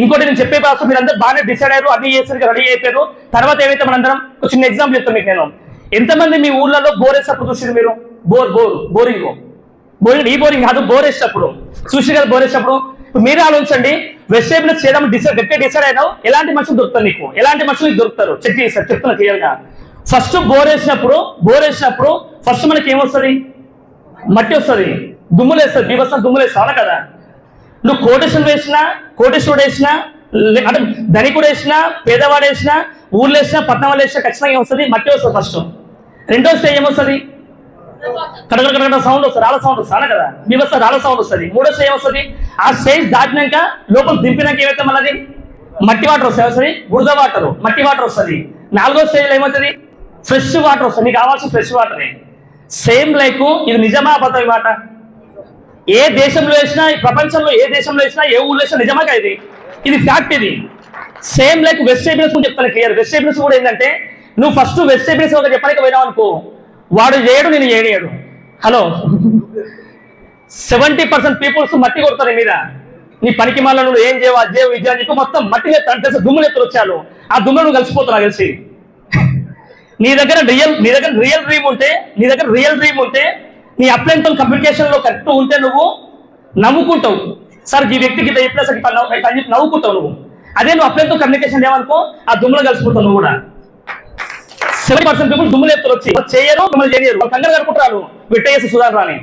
ఇంకోటి నేను చెప్పే ప్రాసెస్ మీరు అందరూ బాగానే డిసైడ్ అయ్యారు, అన్ని చేసి రెడీ అయిపోయారు. తర్వాత ఏమైతే మనందరం ఒక చిన్న ఎగ్జాంపుల్ చెప్తాను మీకు. నేను ఎంతమంది మీ ఊళ్ళలో బోర్ వేసేటప్పుడు చూసి మీరు బోరింగ్ ఈ బోరింగ్ కాదు, బోర్ వేసేటప్పుడు చూసి కదా, బోర్ వేసేటప్పుడు మీరే ఆలోచించండి. వెస్ట్ బిజినెస్ చేయడం గట్టిగా డిసైడ్ అయినావు, ఎలాంటి మనుషులు దొరుకుతారు నీకు, ఎలాంటి మనుషులు దొరుకుతారు చెక్ చేస్తారు. చెప్తున్నా క్లియర్గా. ఫస్ట్ బోర్ వేసినప్పుడు ఫస్ట్ మనకి ఏమొస్తుంది? మట్టి వస్తుంది, దుమ్ములు వేస్తుంది, బీభత్సం దుమ్ములు వేస్తావు కదా? నువ్వు కోటేశ్వరుడు వేసినా అంటే ధనికుడు వేసినా, పేదవాడు వేసినా, ఊర్లో వేసినా, పట్టణం వాళ్ళు వేసినా ఖచ్చితంగా ఏమొస్తుంది? మట్టి వస్తుంది ఫస్ట్. రెండో స్టేజ్ ఏమొస్తుంది? కడగడ సౌండ్ వస్తుంది, రాళ్ళ సౌండ్ వస్తుంది కదా? బీభత్సం రాళ్ళ సౌండ్ వస్తుంది. మూడో స్టేజ్ ఏమొస్తుంది? ఆ స్టేజ్ దాటినాక లోపల దింపినాక ఏమైతే మళ్ళీ మట్టి వాటర్ వస్తుంది, బురద వాటర్, మట్టి వాటర్ వస్తుంది. నాలుగో స్టేజ్లో ఏమవుతుంది? ఫ్రెష్ వాటర్ వస్తుంది. నీకు కావాల్సిన ఫ్రెష్ వాటరే. సేమ్ లైక్ ఇది నిజమా అబద్ధం ఈ మాట? ఏ దేశంలో వేసినా, ప్రపంచంలో ఏ దేశంలో వేసినా, ఏ ఊళ్ళో వేసినా నిజమా ఇది ఫ్యాక్ట్. ఇది సేమ్ లైక్ వెస్ట్ బిజినెస్ కూడా చెప్తాను క్లియర్. వెస్ట్ బిజినెస్ కూడా ఏంటంటే నువ్వు ఫస్ట్ వెస్ట్ బిజినెస్ ఒక చెప్పడానికి పోయినావు అనుకో, వాడు చేయడు, నేను చేయడు. హలో, 70% పీపుల్స్ మట్టి కొడతారు మీద. నీ పనికి మళ్ళీ నువ్వు ఏం చేయవు, అది చేయవు, ఇది అని చెప్పి మొత్తం మట్టి అంటే దుమ్ములు ఎత్తులు వచ్చాను. ఆ దుమ్ములు నువ్వు కలిసిపోతున్నావు కలిసి. నీ దగ్గర రియల్ డ్రీమ్ ఉంటే నీ అప్లైన్తో కమ్యూనికేషన్ లో కరెక్ట్ ఉంటే నువ్వు నవ్వుకుంటావు. సార్ ఈ వ్యక్తికి నవ్వుకుంటావు నువ్వు. అదే నువ్వు అప్లైన్తో కమ్యూనికేషన్ ఏమనుకో, ఆ దుమ్ములు కలిసిపోతావు నువ్వు కూడా. 70% పీపుల్ దుమ్ములు ఎత్తులు వచ్చి చేయరు, మిమ్మల్ని చేయరు. వాళ్ళు కంగారు కడుకుంటారు విట్టేసి సుధాకర్ అని.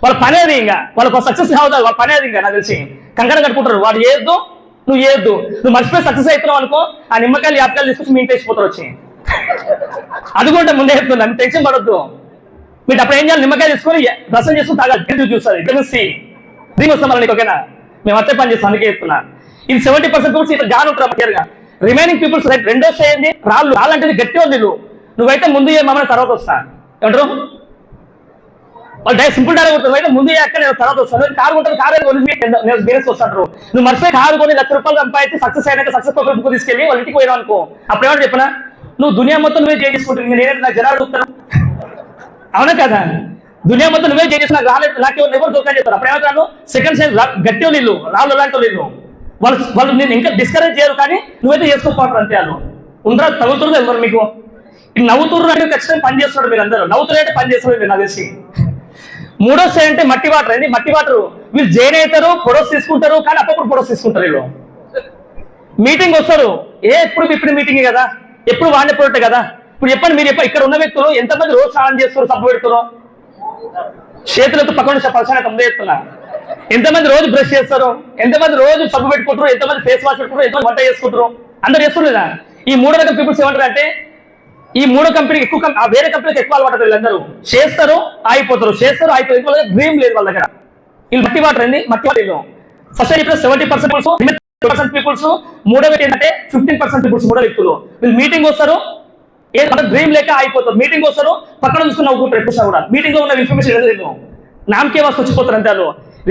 వాళ్ళ పనేది ఇంకా వాళ్ళకి సక్సెస్ కావద్దు, వాళ్ళ పనేది ఇంకా నాకు తెలిసి కంగారు కట్టుకుంటారు. వాడు చేయొద్దు, నువ్వు చేయొద్దు. నువ్వు మర్చిపోయి సక్సెస్ అవుతున్నావు అనుకో, ఆ నిమ్మకాయలు యాపకాయలు తీసుకొచ్చి మీ ఇంటి వేసిపోతారు వచ్చి. అది కూడా ముందే చెప్తున్నాను, టెన్షన్ పడొద్దు. మీరు అప్పుడు ఏం చేయాలి? నిమ్మకాయ తీసుకొని రసం చేసుకుని తాగాలి, చూస్తారు. డ్రీమ్ వస్తాం మళ్ళీ. ఓకేనా? మేము అత్తే పని చేస్తాం, అందుకే చెప్తున్నా. ఇది 70% పీపుల్స్ ఇక్కడ జాన్ ఉంటారు క్లియర్గా. రిమైనింగ్ పీపుల్స్ రెండో స్టేజ్ ఏంది? రాళ్ళు అంటే గట్టి ఉంది. నువ్వైతే ముందు మమ్మల్ని తర్వాత వస్తా ఏమంటారు? వాళ్ళు సింపుల్ డైలాగ్ ఉంటుంది, అయితే ముందు అక్కడ నేను తర్వాత వస్తాను. కారు ఉంటుంది, కారు నేను బిజినెస్ వస్తాను. నువ్వు మర్చిపోయి కారు కొని ₹1,00,000 సంపాదించి సక్సెస్ అయినాక సక్సెస్ బుక్ తీసుకెళ్ళి వాళ్ళ ఇంటికి పోయినావు అనుకో, అప్పుడు ఏమంటే చెప్పినా నువ్వు దునియా మొత్తం నువ్వే చేసుకుంటుంది, నేనే నాకు జనాలు చూస్తాను. అవునా కదా? దునియా మొత్తం నువ్వే చేసి నాకు రాలేదు, నాకు ఎవరు దొరకని చెప్తారు. అప్పుడు ఏమంటాను? సెకండ్ సైజ్ గట్టి నీళ్ళు, రాళ్ళు లాంటి నీళ్ళు. వాళ్ళు నేను ఇంకా డిస్కరేజ్ చేయరు, కానీ నువ్వైతే చేసుకోకపోవడం అంతే. వాళ్ళు ఉండరా తగులుతున్నారు ఎవరు మీకు? నవ్వుతున్నారు అంటే ఖచ్చితంగా పని చేస్తున్నాడు. మీరు అందరూ నవ్వుతున్నారంటే పని చేస్తున్నారు మీరు నాకు తెలిసి. మూడో స్టేజ్ అంటే మట్టి వాటర్. ఏంటి మట్టి వాటర్? వీళ్ళు జైన్ అవుతారు, పొడోస్ తీసుకుంటారు, కానీ అప్పుడు పొడోస్ తీసుకుంటారు. వీళ్ళు మీటింగ్ వస్తారు, ఇప్పుడు మీటింగ్ కదా, ఎప్పుడు వాడిన పొరటే కదా. ఇప్పుడు చెప్పండి, మీరు ఇక్కడ ఉన్న వ్యక్తులు ఎంతమంది రోజు స్నానం చేస్తారు, సబ్బు పెడుతున్నారు, చేతులతో పక్కన పరిచయం ముందే చెప్తున్నా. ఎంతమంది రోజు బ్రష్ చేస్తారు, ఎంతమంది రోజు సబ్బు పెట్టుకుంటారు, ఎంతమంది ఫేస్ వాష్ పెట్టుకుంటారు, ఎంతమంది వంట చేసుకుంటారు, అందరు చేసుకుంటారు. ఈ మూడో రకం పీపుల్స్ ఏమంటారు అంటే ఈ మూడో కంపెనీకి ఎక్కువ, వేరే కంపెనీకి ఎక్కువ అలవాటు. వీళ్ళందరూ చేస్తారు, ఆగిపోతారు, చేస్తారు, ఆగిపోతారు. డ్రీమ్ లేదు వాళ్ళ దగ్గర. వీళ్ళు మట్టి వాటర్ ఏంది? మట్టి వాటర్. ఫస్ట్ ఇప్పుడు 70% పీపుల్స్. మూడో వ్యక్తి ఏంటంటే 15% పీపుల్స్. మూడో వ్యక్తులు వీళ్ళు మీటింగ్ వస్తారు, డ్రీమ్ లేక ఆగిపోతారు. మీటింగ్ వస్తారు, పక్కన చూసుకుని నవ్వుకుంటారు. ఎప్పుడు కూడా మీటింగ్ లో ఉన్న ఇన్ఫర్మేషన్ ఏదో నామకే వాసు వచ్చిపోతారు అంతే.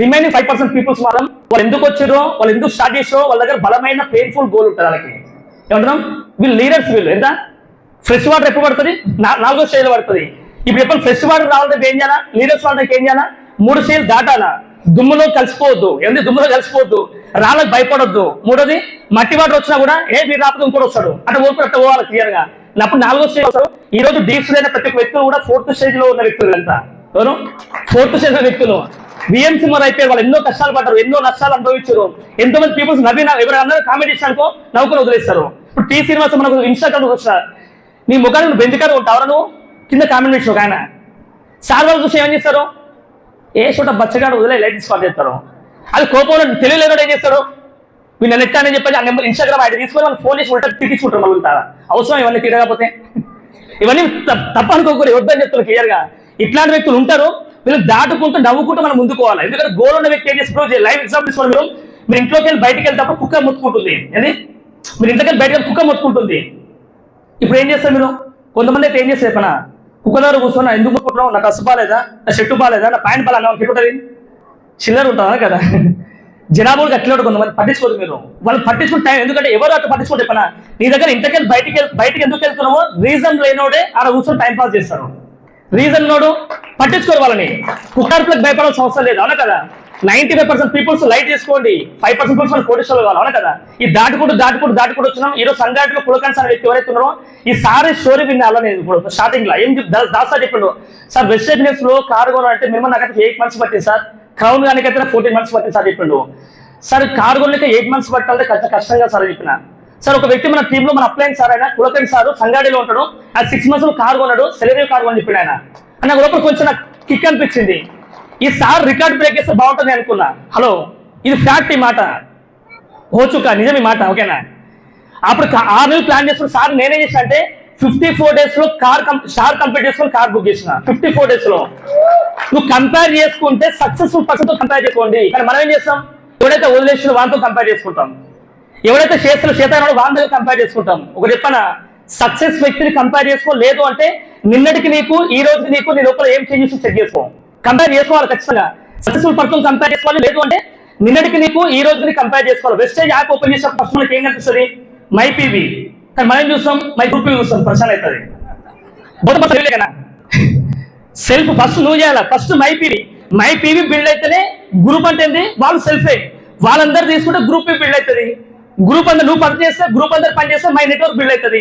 రిమైనింగ్ 5% పీపుల్స్ మాత్రం వాళ్ళు ఎందుకు వచ్చారో, వాళ్ళు ఎందుకు స్టార్ట్ చేసారో, వాళ్ళ దగ్గర బలమైన పెయిన్ఫుల్ గోల్ ఉంటుంది వాళ్ళకి. ఏమంటున్నాం? వీళ్ళు లీడర్స్. వీళ్ళు ఎంత ఫ్రెష్ వాటర్ ఎప్పుడు పడుతుంది? 4వ స్టేజ్ పడుతుంది. ఇప్పుడు ఎప్పుడు ఫ్రెష్ వాటర్ రావాలంటే ఏం చేయాలా? లీడర్స్ వాళ్ళకి ఏం చేయాలా? 3 స్టేజ్ దాటాలా. దుమ్ములో కలిసిపోవద్దు. ఎందుకు దుమ్ములో కలిసిపోవద్దు? రాళ్ళకి భయపడొద్దు. మూడోది మట్టి వాటర్ వచ్చినా కూడా మీరు రాకపోతే ఇంకోటి వస్తాడు, అట్లా పోవాలి క్లియర్ గా. అప్పుడు 4వ స్టేజ్ వస్తారు. ఈ రోజు డీప్స్ అయిన ప్రతి ఒక్క వ్యక్తులు కూడా 4th స్టేజ్ లో ఉన్న వ్యక్తులు అంతా ఎవరు 4th స్టేజ్ వ్యక్తులు. విఎంసీ మరి అయిపోయి వాళ్ళు ఎన్నో కష్టాలు పడ్డారు, ఎన్నో నష్టాలు అనుభవించారు. ఎంతో మంది పీపుల్స్ ఎవరు అందరూ కామెంట్ ఇచ్చానుకో నవ్వుకుని వదిలేస్తారు. ఇప్పుడు టీ శ్రీనివాస్ మనకు ఇన్స్టాగ్రామ్ వచ్చిన నీ ముఖాన్ని నువ్వు బెంచకారు ఉంటావు, నువ్వు కింద కామెంట్ ఇచ్చావు. ఒక ఆయన సార్ వాళ్ళు చూసి ఏం చేస్తారు, ఏ చోట బచ్చగాడు వదిలే లైట్ తీసుకోవాలి చేస్తారు. అది కోపంలో తెలియలేదో ఏం చేస్తాడు, మీరు నన్ను ఎట్లా అని చెప్పి ఆ నెంబర్ ఇన్స్టాగ్రామ్ ఐడి తీసుకొని వాళ్ళు ఫోన్ చేసి ఉంటారు, తిట్టించుకుంటారు. మళ్ళీ అవసరం ఇవన్నీ తిరగకపోతే ఇవన్నీ తప్ప అనుకోకూడదు, వద్దని చెప్తారు క్లియర్గా. ఇట్లాంటి వ్యక్తులు ఉంటారు, వీళ్ళు దాటుకుంటూ నవ్వుకుంటూ మనం ముందుకోవాలి. ఎందుకంటే గోల్ ఉన్న వ్యక్తి ఏం చేస్తారు, లైవ్ ఎగ్జాంపుల్ తీసుకోండి. మీరు ఇంట్లోకి వెళ్ళి బయటికి వెళ్తాప్పుడు కుక్క మొత్తుకుంటుంది, అది మీరు ఇంట్లోకి వెళ్ళి బయటకు కుక్క మొత్తుకుంటుంది. ఇప్పుడు ఏం చేస్తారు మీరు, కొంతమంది అయితే ఏం చేస్తారు పన కుక్క దగ్గర కూర్చొని ఎందుకు మొత్తుకుంటున్నావు, నాకు అస్సు బాలేదా, నా షర్టు బాలేదా, నా ప్యాంట్ బాగా పెట్టుకుంటుంది, చిల్లర ఉంటుందా కదా. జనాభాలకు అట్లా కొంతమంది పట్టించుకోదు. మీరు వాళ్ళు పట్టించుకునే టైం, ఎందుకంటే ఎవరు అట్లా పట్టించుకుంటే పన నీ దగ్గర ఇంతకెళ్ళి బయటికి ఎందుకు వెళ్తున్నావో రీజన్ లేనోడే ఆడ కూర్చొని టైం పాస్ చేస్తారు. రీజన్ నోడు పట్టించుకోరు వాళ్ళని. కుక్కర్లకు భయపడాల్సిన అవసరం లేదు, అవునా కదా. 95% పీపుల్స్ లైట్ చేసుకోండి, 5% పీపుల్స్ కోటేశ్వరులు కావాలి, అవునా కదా. ఈ దాటుకుంటూ వచ్చినాం. ఈరోజు సంఘటనలో పులకాన్ సార్ వ్యక్తి ఎవరైతే ఉన్నారో ఈ సారీ స్టోరీ విన్నాలని ఇప్పుడు స్టార్టింగ్ లో ఏం దాసా చెప్పిండు, సార్ వెస్ట్ బిజినెస్ లో కారు కొనాలంటే మినిమం నాకైతే 8 months పట్టింది సార్, క్రౌన్ గానికైతే 14 months పట్టింది సార్ చెప్పిండు. సార్ కారు కొనలేక 8 months పట్టాలంటే కొంచెం కష్టంగా సార్ చెప్పిన. సార్ ఒక వ్యక్తి మన టీంలో మన అప్లైన్ సార్ అయినా కులకన్ సార్ సంగాడిలో ఉంటాడు, ఆ 6 months కారు కొన్నాడు, సెలరీ కారు అని చెప్పిన ఆయన. నాకు లోపల కొంచెం నాకు కిక్ అనిపించింది, ఈ సార్ రికార్డ్ బ్రేక్ చేస్తే బాగుంటుంది అనుకున్నా. హలో, ఇది ఫ్యాక్ట్, ఈ మాట ఓచుక నిజం, ఈ మాట ఓకేనా. అప్పుడు 6 నెలలు ప్లాన్ చేసుకుని సార్ నేనేం చేసిన అంటే 54 days లో స్టార్ కంప్లీట్ చేసుకుని కార్ బుక్ చేసిన. 54 days లో నువ్వు కంపేర్ చేసుకుంటే సక్సెస్ఫుల్ పర్సన్ తో కంపేర్ చేసుకోండి. కానీ మనం ఏం చేస్తాం, ఎవడైతే వదిలేసిన వాళ్ళతో కంపేర్ చేసుకుంటాం, ఎవడైతే చేతనాడో వాళ్ళ దగ్గర కంపేర్ చేసుకుంటాం. ఒకటి చెప్పనా, సక్సెస్ వ్యక్తిని కంపేర్ చేసుకో, లేదు అంటే నిన్నటికి నీకు ఈ రోజుకి నీకు నీ లోపల ఏం చేంజెస్ చెక్ చేసుకో. కంపేర్ చేసుకోవాలి ఖచ్చితంగా, సక్సెస్ఫుల్ పర్సన్ కంపేర్ చేసుకోవాలి, లేదు అంటే నిన్నటికి నీకు ఈ రోజుకి కంపేర్ చేసుకోవాలి. వెస్టేజ్ యాప్ ఓపెన్ చేసిన ఫస్ట్ మనకి ఏం కనిపిస్తుంది, మై పీవీ. కానీ మనం చూస్తాం మై గ్రూప్ చూస్తాం, ప్రశ్న అవుతుంది బోధ కదా. సెల్ఫ్ ఫస్ట్ నువ్వు చేయాలి, ఫస్ట్ మై పీవీ బిల్డ్ అయితేనే గ్రూప్ అంటే ఏంది, వాళ్ళు సెల్ఫే. వాళ్ళందరూ తీసుకుంటే గ్రూప్ బిల్డ్ అవుతుంది. గ్రూప్ అందరు నువ్వు పని చేస్తే గ్రూప్ అందరు పని చేస్తే మై నెట్వర్క్ బిల్డ్ అవుతుంది.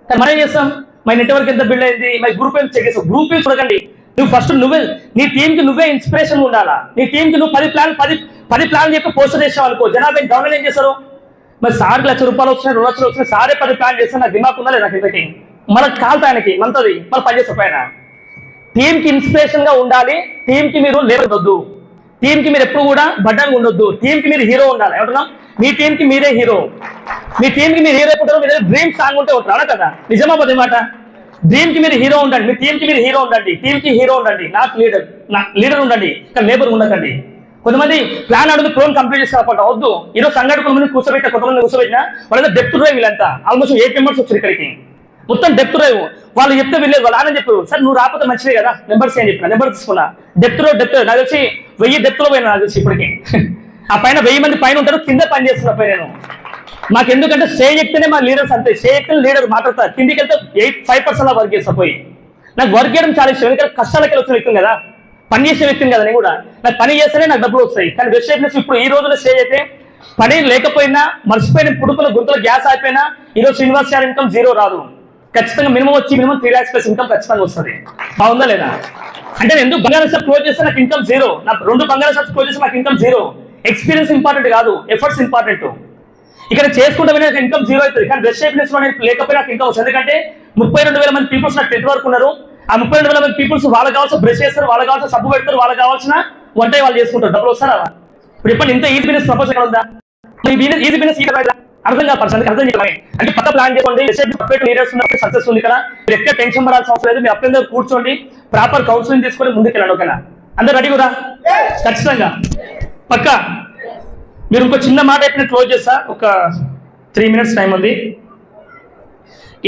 కానీ మనం ఏం చేస్తాం, మై నెట్వర్క్ ఎంత బిల్డ్ అయింది, మై గ్రూప్ ఎంత చెక్ చేస్తాం. గ్రూప్ చూడకండి, నువ్వు ఫస్ట్ నువ్వే నీ టీంకి నువ్వే ఇన్స్పిరేషన్ ఉండాలా. నీ టీంకి నువ్వు 10 ప్లాన్ చెప్పి పోస్టర్ చేసావు అనుకో, జనాభా డౌన్లోడ్ ఏం చేస్తారు, మరి సార్కి ₹1,00,000 వచ్చినాయి, 2 లక్షలు వచ్చినాయి, సారే 10 ప్లాన్ చేస్తే నాకు దిమాగ్ ఉందా లేదా, నాకు ఇంతకి మనకు కాలుతా ఆయనకి మంతది మళ్ళీ పనిచేసే ఆయన. టీంకి ఇన్స్పిరేషన్ గా ఉండాలి, టీంకి మీరు లేవద్దు, టీంకి మీరు ఎప్పుడు కూడా బడ్డన్ ఉండొద్దు, టీంకి మీరు హీరో ఉండాలి. ఏమంటున్నాం, మీ టీంకి మీరే హీరో. మీ టీంకి మీరు హీరో ఎప్పుడు, మీ దగ్గర డ్రీమ్ సాంగ్ ఉంటే ఉంటారు, అవునా కదా. నిజమా పోతే మాట, డ్రీమ్ కి మీరు హీరో ఉండండి, మీ టీంకి మీరు హీరో ఉండండి, టీంకి హీరో ఉండండి, నాకు లీడర్ ఉండండి, కానీ లేబర్ ఉండకండి. కొంతమంది ప్లాన్ అడుగు ప్రోన్ కంప్లీట్ చేసుకోకుండా వద్దు. ఈరోజు సంఘటన కొంతమంది కూర్చోబెట్టిన, కొంతమంది కూర్చోబెట్టినా వాళ్ళ డెప్త్ డ్రైవ్, వీళ్ళంతా ఆల్మోస్ట్ 8 members వచ్చారు ఇక్కడికి, మొత్తం డెప్త్ డ్రైవ్. వాళ్ళు చెప్తే వీళ్ళేది, వాళ్ళు ఆయన చెప్పారు, సార్ నువ్వు రాకపోతే మంచిదే కదా, నెంబర్స్ ఏం చెప్పిన, నెంబర్ తీసుకున్నా. డెప్త్ నాకు తెలిసి 1000 డెప్త్ లో పోయినా, నాకు తెలిసి ఇప్పటికి. ఆ పైన 1000 మంది పైన ఉంటారు, కింద పని చేస్తున్న పై నేను. మాకు ఎందుకంటే స్టేజ్ ఎక్కితేనే మా లీడర్స్ అంతే, స్టేజ్ ఎక్కితే లీడర్ మాట్లాడతారు, కిందికి వెళ్తే 5% వర్క్ చేస్తా పోయి. నాకు వర్క్ చేయడం చాలా ఇష్టం, ఎందుకంటే కష్టాలకి వచ్చిన వ్యక్తిని కదా, పని చేసే వ్యక్తిని కదా నేను కూడా. నాకు పని చేస్తేనే నాకు డబ్బులు వస్తాయి. కానీ వెస్ట్ బిజినెస్ ఇప్పుడు ఈ రోజుల్లో స్టేజ్ అయితే పని లేకపోయినా, మర్చిపోయిన పుడుకుల గుంతల గ్యాస్ అయిపోయినా, ఈరోజు శ్రీనివాస్ గారి ఇన్కమ్ 0 రాదు. ఖచ్చితంగా మినిమం 3 lakhs ప్లస్ ఇన్కమ్ ఖచ్చితంగా వస్తుంది. బాగుందా లేదా అంటే, నేను ఎందుకు బంగారం షాప్ క్లోజ్ చేస్తే నాకు ఇన్కమ్ 0, నా 2 బంగారం షాప్స్ క్లోజ్ చేస్తే నాకు ఇన్కమ్ 0. ఎక్స్పీరియన్స్ ఇంపార్టెంట్ కాదు, ఎఫర్ట్స్ ఇంపార్టెంట్. ఇక్కడ చేసుకుంటే నాకు ఇన్కమ్ 0 అవుతుంది. కానీ వెస్ట్ బిజినెస్ లేకపోయినా నాకు ఇన్కమ్ వస్తుంది. ఎందుకంటే 32,000 మంది పీపుల్స్ నాకు నెట్వర్క్ ఉన్నారు. ఆ 32,000 మంది పీపుల్స్ వాళ్ళకి కావాల్సిన బ్రష్ చేస్తారు, వాళ్ళకి కావాల్సిన సబ్బు పెడతారు, వాళ్ళకి కావాల్సిన వంట వాళ్ళు చేసుకుంటారు, డబ్బులు వస్తారా. ఇప్పుడు ఇప్పుడు ఇంత ఈజీ బిజినెస్ ప్రపోజ్ ఎక్కడ ఉందా, ఈజీ బిజినెస్ అర్థం కాదు పర్సన్, అర్థం చేయాలి అంటే పక్క ప్లాన్ చేసుకోండి. లీడర్స్ ఉన్నప్పుడు సక్సెస్ ఉంది కదా, మీరు ఎక్కడ టెన్షన్ పడాల్సిన అవసరం లేదు. మీ అప్లైన్ దగ్గర కూర్చోండి, ప్రాపర్ కౌన్సిలింగ్ తీసుకొని ముందుకు వెళ్ళండి, ఓకేనా. అందరు రెడీ కూడా ఖచ్చితంగా పక్క. మీరు ఇంకో చిన్న మాట అయితే క్లోజ్ చేస్తా, ఒక 3 minutes టైం ఉంది.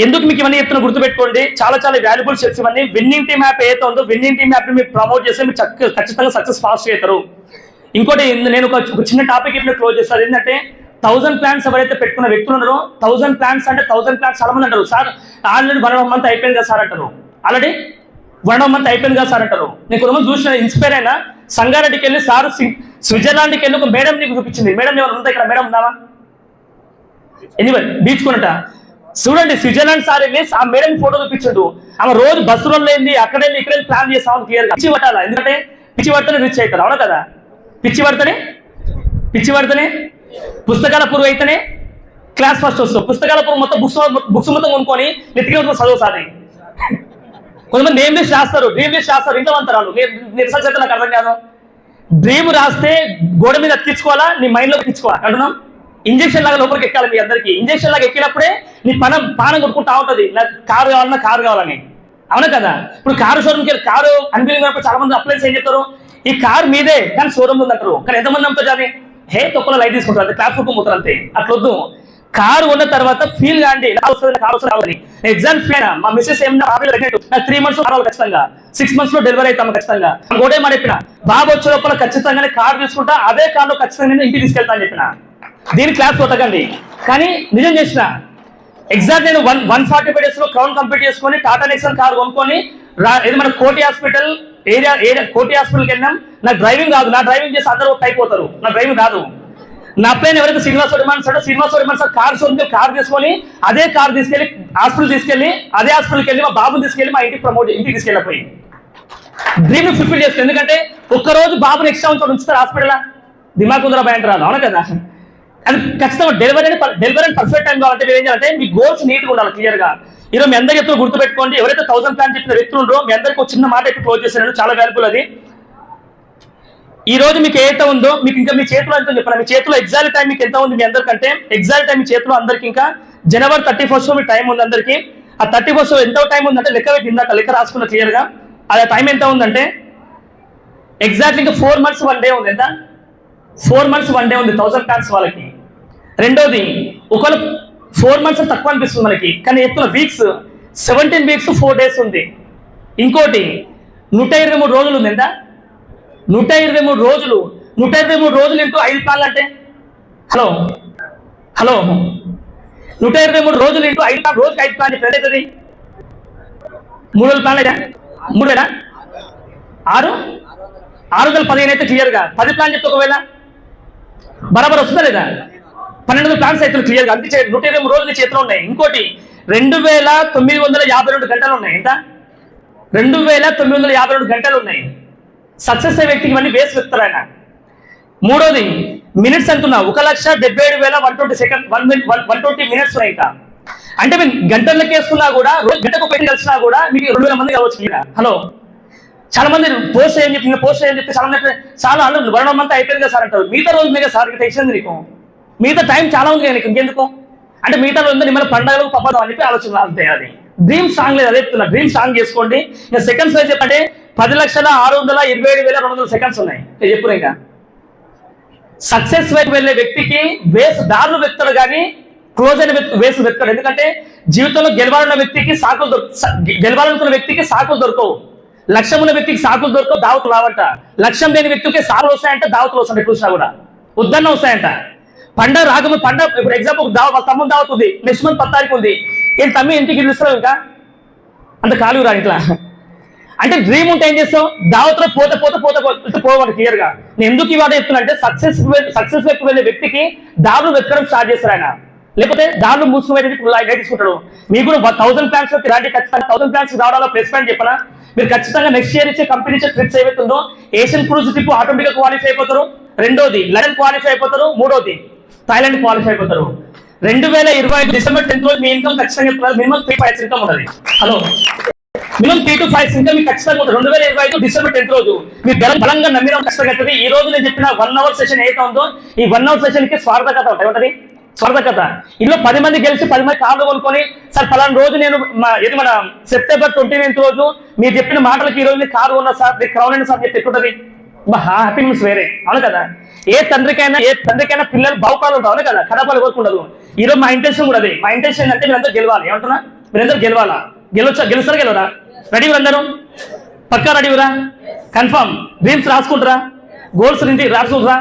ఎందుకు మీకు ఇవన్నీ చెప్తున్నా గుర్తుపెట్టుకోండి, చాలా వాల్యుబుల్ స్టెప్స్ ఇవన్నీ. విన్నింగ్ టీమ్ యాప్ ఏదైతే ఉందో, విన్నింగ్ టీమ్ యాప్ ని మీరు ప్రమోట్ చేస్తే మీరు ఖచ్చితంగా సక్సెస్ ఫాస్ట్ అవుతారు. ఇంకోటి నేను ఒక చిన్న టాపిక్ ఇప్పుడు క్లోజ్ చేస్తాను, ఏంటంటే 1000 plans ఎవరైతే పెట్టుకున్న వ్యక్తులు ఉన్నారో, 1000 plans అంటే 1000 plans చాలా మంది అంటారు, సార్ ఆల్రెడీ 1.5 month అయిపోయింది కదా సార్ అంటారు, ఆల్రెడీ 1.5 month అయిపోయింది కదా సార్ అంటారు. నేను కొంతమంది చూసిన ఇన్స్పైర్ అయినా, సంగారెడ్డికి వెళ్ళి సార్ స్విట్జర్లాండ్కి వెళ్ళి ఒక మేడం నీకు చూపించింది. మేడం ఎవరు ఉందా ఇక్కడ, మేడం ఉందామా, ఎనీవే బీచ్ కొనట చూడండి, స్విట్జర్లాండ్ సార్ వెళ్ళి ఆ మేడం ఫోటో చూపించండు. ఆమె రోజు బస్సులో వెళ్ళి అక్కడ వెళ్ళి ఇక్కడ వెళ్ళి ప్లాన్ చేస్తామని క్లియర్గా. పిచ్చి పట్టాలా, ఎందుకంటే పిచ్చి పడితేనే రిచ్ అవుతారు, అవునా కదా? పిచ్చి పడితేనే పుస్తకాల పురుగు అయితేనే క్లాస్ ఫస్ట్ వస్తావు. పుస్తకాల పురుగు మొత్తం బుక్స్ మొత్తం కొనుక్కొని నెత్తికి చదువు సార్. కొంతమంది నేమ్ లిస్ట్ రాస్తారు, డ్రీమ్ లిస్ట్ రాస్తారు, ఇంట్లో అంటారు. రిసల్ట్స్ అయితే నాకు అర్థం కాదు. డ్రీమ్ రాస్తే గోడ మీద ఎక్కించుకోవాలా, నీ మైండ్లో ఎక్కించుకోవాలా అంటున్నాం. ఇంజక్షన్ లాగా లోపలికి ఎక్కాలి మీ అందరికి. ఇంజక్షన్ లాగా ఎక్కినప్పుడే నీ పానం కొట్టుకుంటా ఉంటుంది, నాకు కారు కావాలని, అవునా కదా? ఇప్పుడు కారు షోరూమ్కి కారు అనిపించినప్పుడు చాలా మంది అప్లైన్స్ ఏం చెప్తారు, ఈ కారు మీదే కానీ షోరూమ్ ఉందంటారు. కానీ ఎంతమంది నమ్ముతారు అది? తొక్కలో లైట్ తీసుకుంటారు, అంతే, క్లాస్ రూపం పోతారు, అంతే. అట్లొద్దు. కారు ఉన్న తర్వాత ఫీల్ కాండి, కారు వస్తుంది. ఎగ్జామ్ ఫీల్ మా మిస్సెస్ ఏమన్నా 3 months రావాలి ఖచ్చితంగా, 6 months లో డెలివరీ అవుతాము ఖచ్చితంగా. ఒకటే మాట చెప్పిన, బాబు వచ్చే లోపల ఖచ్చితంగానే కారు తీసుకుంటా, అదే కార్లో ఖచ్చితంగా ఇంటికి తీసుకెళ్తా అని చెప్పిన. దీని క్లాస్ పోతకండి. కానీ నిజం చేసిన ఎగ్జాక్ట్ నేను 145 days లో క్రౌన్ కంప్లీట్ చేసుకొని టాటా నెక్సన్ కారు కొనుక్కొని ఇది మన కోటి హాస్పిటల్ కోటి హాస్పిటల్కి వెళ్ళినాం. నాకు డ్రైవింగ్ రాదు, నా డ్రైవింగ్ చేసి అందరూ అయిపోతారు, నా డ్రైవింగ్ రాదు. నా పైన ఎవరైతే శ్రీనివాస డిమాండ్ సార్ కారు షోరూమ్కి కారు తీసుకొని అదే కారు తీసుకెళ్ళి హాస్పిటల్ తీసుకెళ్ళి అదే హాస్పిటల్కి వెళ్ళి మా బాబుని తీసుకెళ్ళి మా ఇంటికి తీసుకెళ్ళిపోయి డ్రీమ్ ఫుల్ఫిల్ చేస్తాను. ఎందుకంటే ఒక్కరోజు బాబుని ఎక్స్ట్రా ఉంచుతారు హాస్పిటల్, దిమాగ్ ఉందరా భయం రాదు, అవునా కదా? అది ఖచ్చితంగా డెలివరీ పర్ఫెక్ట్ టైం కావాలంటే మీరు ఏం చేయాలంటే మీ గోల్స్ నీట్గా ఉండాలి, క్లియర్గా. ఈరోజు మీ అందరి ఎత్తులు గుర్తుపెట్టుకోండి. ఎవరైతే 1000 ప్లాన్ చెప్పిన వ్యక్తులు ఉండరో మీ అందరికీ ఒక చిన్న మాట ఎక్కువ క్లోజ్ చేశాను, చాలా వాల్యుబుల్ అది. ఈ రోజు మీకు ఏదైతే ఉందో మీకు ఇంకా మీ చేతిలో ఎంత చెప్పాను, మీ చేతిలో ఎగ్జాక్ట్ టైం మీకు ఎంత ఉంది మీ అందరికంటే ఎగ్జాక్ట్ టైం మీ చేతిలో అందరికి ఇంకా January 31st మీ టైం ఉంది అందరికి. ఆ 31st ఎంత టైం ఉందంటే లెక్క పెట్టి ఇందాక లెక్క రాసుకున్న క్లియర్గా. అది టైం ఎంత ఉందంటే ఎగ్జాక్ట్ ఇంకా 4 months 1 day ఉంది. ఎంత? 4 months 1 day ఉంది 1000 plans వాళ్ళకి. రెండోది, ఒకవేళ 4 months తక్కువ అనిపిస్తుంది మనకి, కానీ ఎత్తున వీక్స్ 17 weeks 4 days ఉంది. ఇంకోటి 123 రోజులు ఉంది. ఎంత? 123 రోజులు. 123 రోజులు ఇంటూ 5 ప్లాన్లు అంటే హలో 123 రోజులు ఇంటూ 5 ప్లాన్, రోజుకి 5 ప్లాన్ ఎంత అవుతుంది? 3 ప్లాన్లు అయితే 3 615 అయితే క్లియర్గా 10 ప్లాన్ చెప్తే ఒకవేళ బరాబర్ వస్తుందా లేదా? 12 ప్లాన్స్ అయితే క్లియర్గా. అంతే 123 రోజులు నీ చేతిలో ఉన్నాయి. ఇంకోటి 2952 గంటలు ఉన్నాయి. ఎంత? 2952 గంటలు ఉన్నాయి. సక్సెస్ అయ్యే వ్యక్తికి ఇవన్నీ వేసి చెప్తారు ఆయన. మూడోది, మినిట్స్ అంటున్నా 1,77,120 సెకండ్ 120 minutes ఉన్నాయి. ఇంకా అంటే మీరు గంటలకు వేసుకున్నా కూడా రోజు గంటకు పెట్టి కలిసినా కూడా మీకు 2000 మంది కావచ్చు. హలో, చాలా మంది పోస్ట్ ఏం చెప్తే చాలా అల్లు 1 month అయిపోయింది కదా సార్ అంటారు. మిగతా రోజు మీద సార్ ఇంకా టెన్షన్ నీకు, మిగతా టైం చాలా ఉంది కదా నీకు, ఇంకెందుకు అంటే మిగతా రోజు నిమ్మల్ని పండుగలకు పప్పదాం అని చెప్పి ఆలోచన. అంతే, అది డ్రీమ్ స్ట్రాంగ్ లేదు, అదే చెప్తున్నా. డ్రీమ్ స్ట్రాంగ్ చేసుకోండి. ఇంకా సెకండ్స్ అయితే చెప్పంటే 10,627,200 సెకండ్స్ ఉన్నాయి. చెప్పురు ఇంకా సక్సెస్ వైపు వెళ్ళే వ్యక్తికి దారులు వెళ్తాడు కానీ క్లోజ్ అయిన వేసు వెళ్తాడు. ఎందుకంటే జీవితంలో గెలవాలనుకున్న వ్యక్తికి సాకులు దొరకవు. లక్ష్యం ఉన్న వ్యక్తికి సాకులు దొరకవు, దావతులు రావంట. లక్ష్యం లేని వ్యక్తికి సాకులు వస్తాయంట, దావతులు వస్తాయంట. చూసినా కూడా ఉద్దన్న వస్తాయంట. పండగ రాగము ఇప్పుడు ఎగ్జాంపుల్ తమ్ముడు దావత్ ఉంది, నెక్స్ట్ మంత్ 10 తారీఖు ఉంది. ఏం తమ్మి ఇంటికి ఇస్తావు ఇంకా అంత ఖాళీ రా ఇట్లా అంటే డ్రీమ్ ఉంటే ఏం చేస్తావు? దావత్లో పోవాలి క్లియర్గా. నేను ఎందుకు ఇవాళ చెప్తున్నా అంటే సక్సెస్ వైపు వెళ్ళే వ్యక్తికి దారులు వెతకడం స్టార్ట్ చేస్తారు ఆయన. లేకపోతే దారులు మూసుకుపోయి తీసుకుంటాడు. మీకు 1000 plans లోకి రాండి, ఖచ్చితంగా 1000 plans రావడంలో ప్లస్ పాయింట్ చెప్పనా? మీరు ఖచ్చితంగా నెక్స్ట్ ఇయర్ ఇచ్చే కంపెనీ ఇచ్చే ట్రిప్స్ ఏవైతుందో ఏషియన్ క్రూజ్ ట్రిప్ ఆటోమేటిక్గా క్వాలిఫై అయిపోతారు. రెండోది లండన్ క్వాలిఫై అయిపోతారు. మూడోది థాయిలాండ్ క్వాలిఫై అయిపోతారు. 2025 December 10th రోజు మీ ఇన్కమ్ ఖచ్చితంగా మినిమం 3 5 ఇన్కమ్ ఉంటుంది. హలో, మినిమం 3 to 5 ఇన్కమ్ మీకు ఖచ్చితంగా ఉంటుంది. 2025 December 10th రోజు మీరు బలంగా నమ్మిన ఖచ్చితంగా అవుతుంది. ఈ రోజు నేను చెప్పిన 1 hour సెషన్ ఏదైతే ఉందో ఈ 1 hour సెషన్కి స్వార్థకత ఉంటుంది. స్వార్థకత ఇందులో 10 మంది గెలిచి 10 మంది కార్లు కొనుక్కొని సార్ ఫలానా రోజు నేను ఇది మన September 29th రోజు మీరు చెప్పిన మాటలకి ఈ రోజు నేను కారు ఉన్నా సార్, మీరు క్రౌన్ అయినా సార్ చెప్పి ఎట్టుంటది? హ్యాపీనెస్ వేరే, అవును కదా? ఏ తండ్రికైనా పిల్లలు బాగుపడాలి ఉంటారు, అవును కదా? కడపలు కోరుకుండదు. ఈరోజు మా ఇంటెన్షన్ కూడా అదే. మా ఇంటెన్షన్ అంటే మీరందరూ గెలవాలి. ఏమంటున్నా? మీరందరూ గెలవాలా? గెలుస్తారా గెలవరా? రెడీ అందరూ? పక్కా రెడీరా? కన్ఫర్మ్ డ్రీమ్స్ రాసుకుంటారా? గోల్స్ నుంచి రాసుకుంటారా?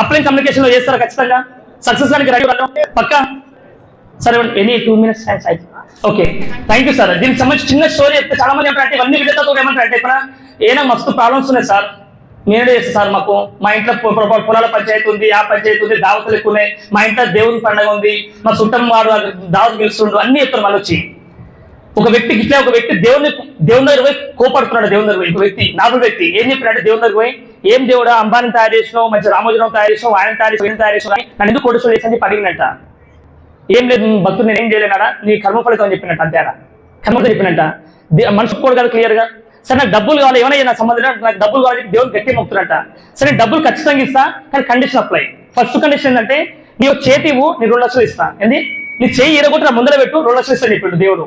అప్లైన్ కమ్యూనికేషన్లో చేస్తారా? ఖచ్చితంగా సక్సెస్ దానికి రెడీ పక్కా? సరే, any 2 minutes okay, thank you sir. దీనికి సంబంధించి చిన్న స్టోరీ చెప్తే చాలా మంది ఏమంటారంటే ఇవన్నీ విధంగా ఏమంటారంటే ఇక్కడ ఏమైనా మస్తు ప్రాబ్లమ్స్ ఉన్నాయి సార్, నేనే చేస్తాను సార్, మాకు మా ఇంట్లో పొలాల పంచాయతీ ఉంది, ఆ పంచాయతీ ఉంది, దావతులు ఎక్కువ ఉన్నాయి, మా ఇంట్లో దేవుని పండుగ ఉంది, మా చుట్టం వాడు దావత్ పిలుస్తుండు అన్ని చెప్తారు. మళ్ళీ వచ్చి ఒక వ్యక్తికి ఇట్లా ఒక వ్యక్తి దేవుని దగ్గర పోయి కోపడుతున్నాడు. దేవుని దగ్గర పోయి ఒక వ్యక్తి, నాలుగు వ్యక్తి ఏం చెప్పినట్టే దేవుని దగ్గర పోయి, ఏం దేవుడా అంబానీ తయారు చేసినావు, మంచి రామోజీరావు తయారు చేసినావు, ఆయన తయారు చేసినావు, నన్ను ఎందుకు కొడుచు చేసి అని చెప్పి అడిగినట్ట. ఏం లేదు భక్తులు నేను ఏం చేయలేనాడా, నీ కర్మ ఫలితం అని చెప్పినట్టు. అంతేనా కర్మతో చెప్పినట్ట. మనిషి కూడా కదా క్లియర్గా. సరే నాకు డబ్బులు కావాలి, ఏమైనా నా సంబంధం నాకు డబ్బులు కావాలి, దేవుని గట్టి మొక్కుతున్నట్ట. సరే డబ్బులు ఖచ్చితంగా ఇస్తా, కానీ కండిషన్ అప్లై. ఫస్ట్ కండిషన్ ఏంటంటే నీ చేతి ఇవ్వు, నీ 2 లక్షలు ఇస్తా. ఏంది నీ చెయ్యి ఇరగొట్టి నా ముందర పెట్టు, 2 లక్షలు ఇస్తాను చెప్పాడు దేవుడు.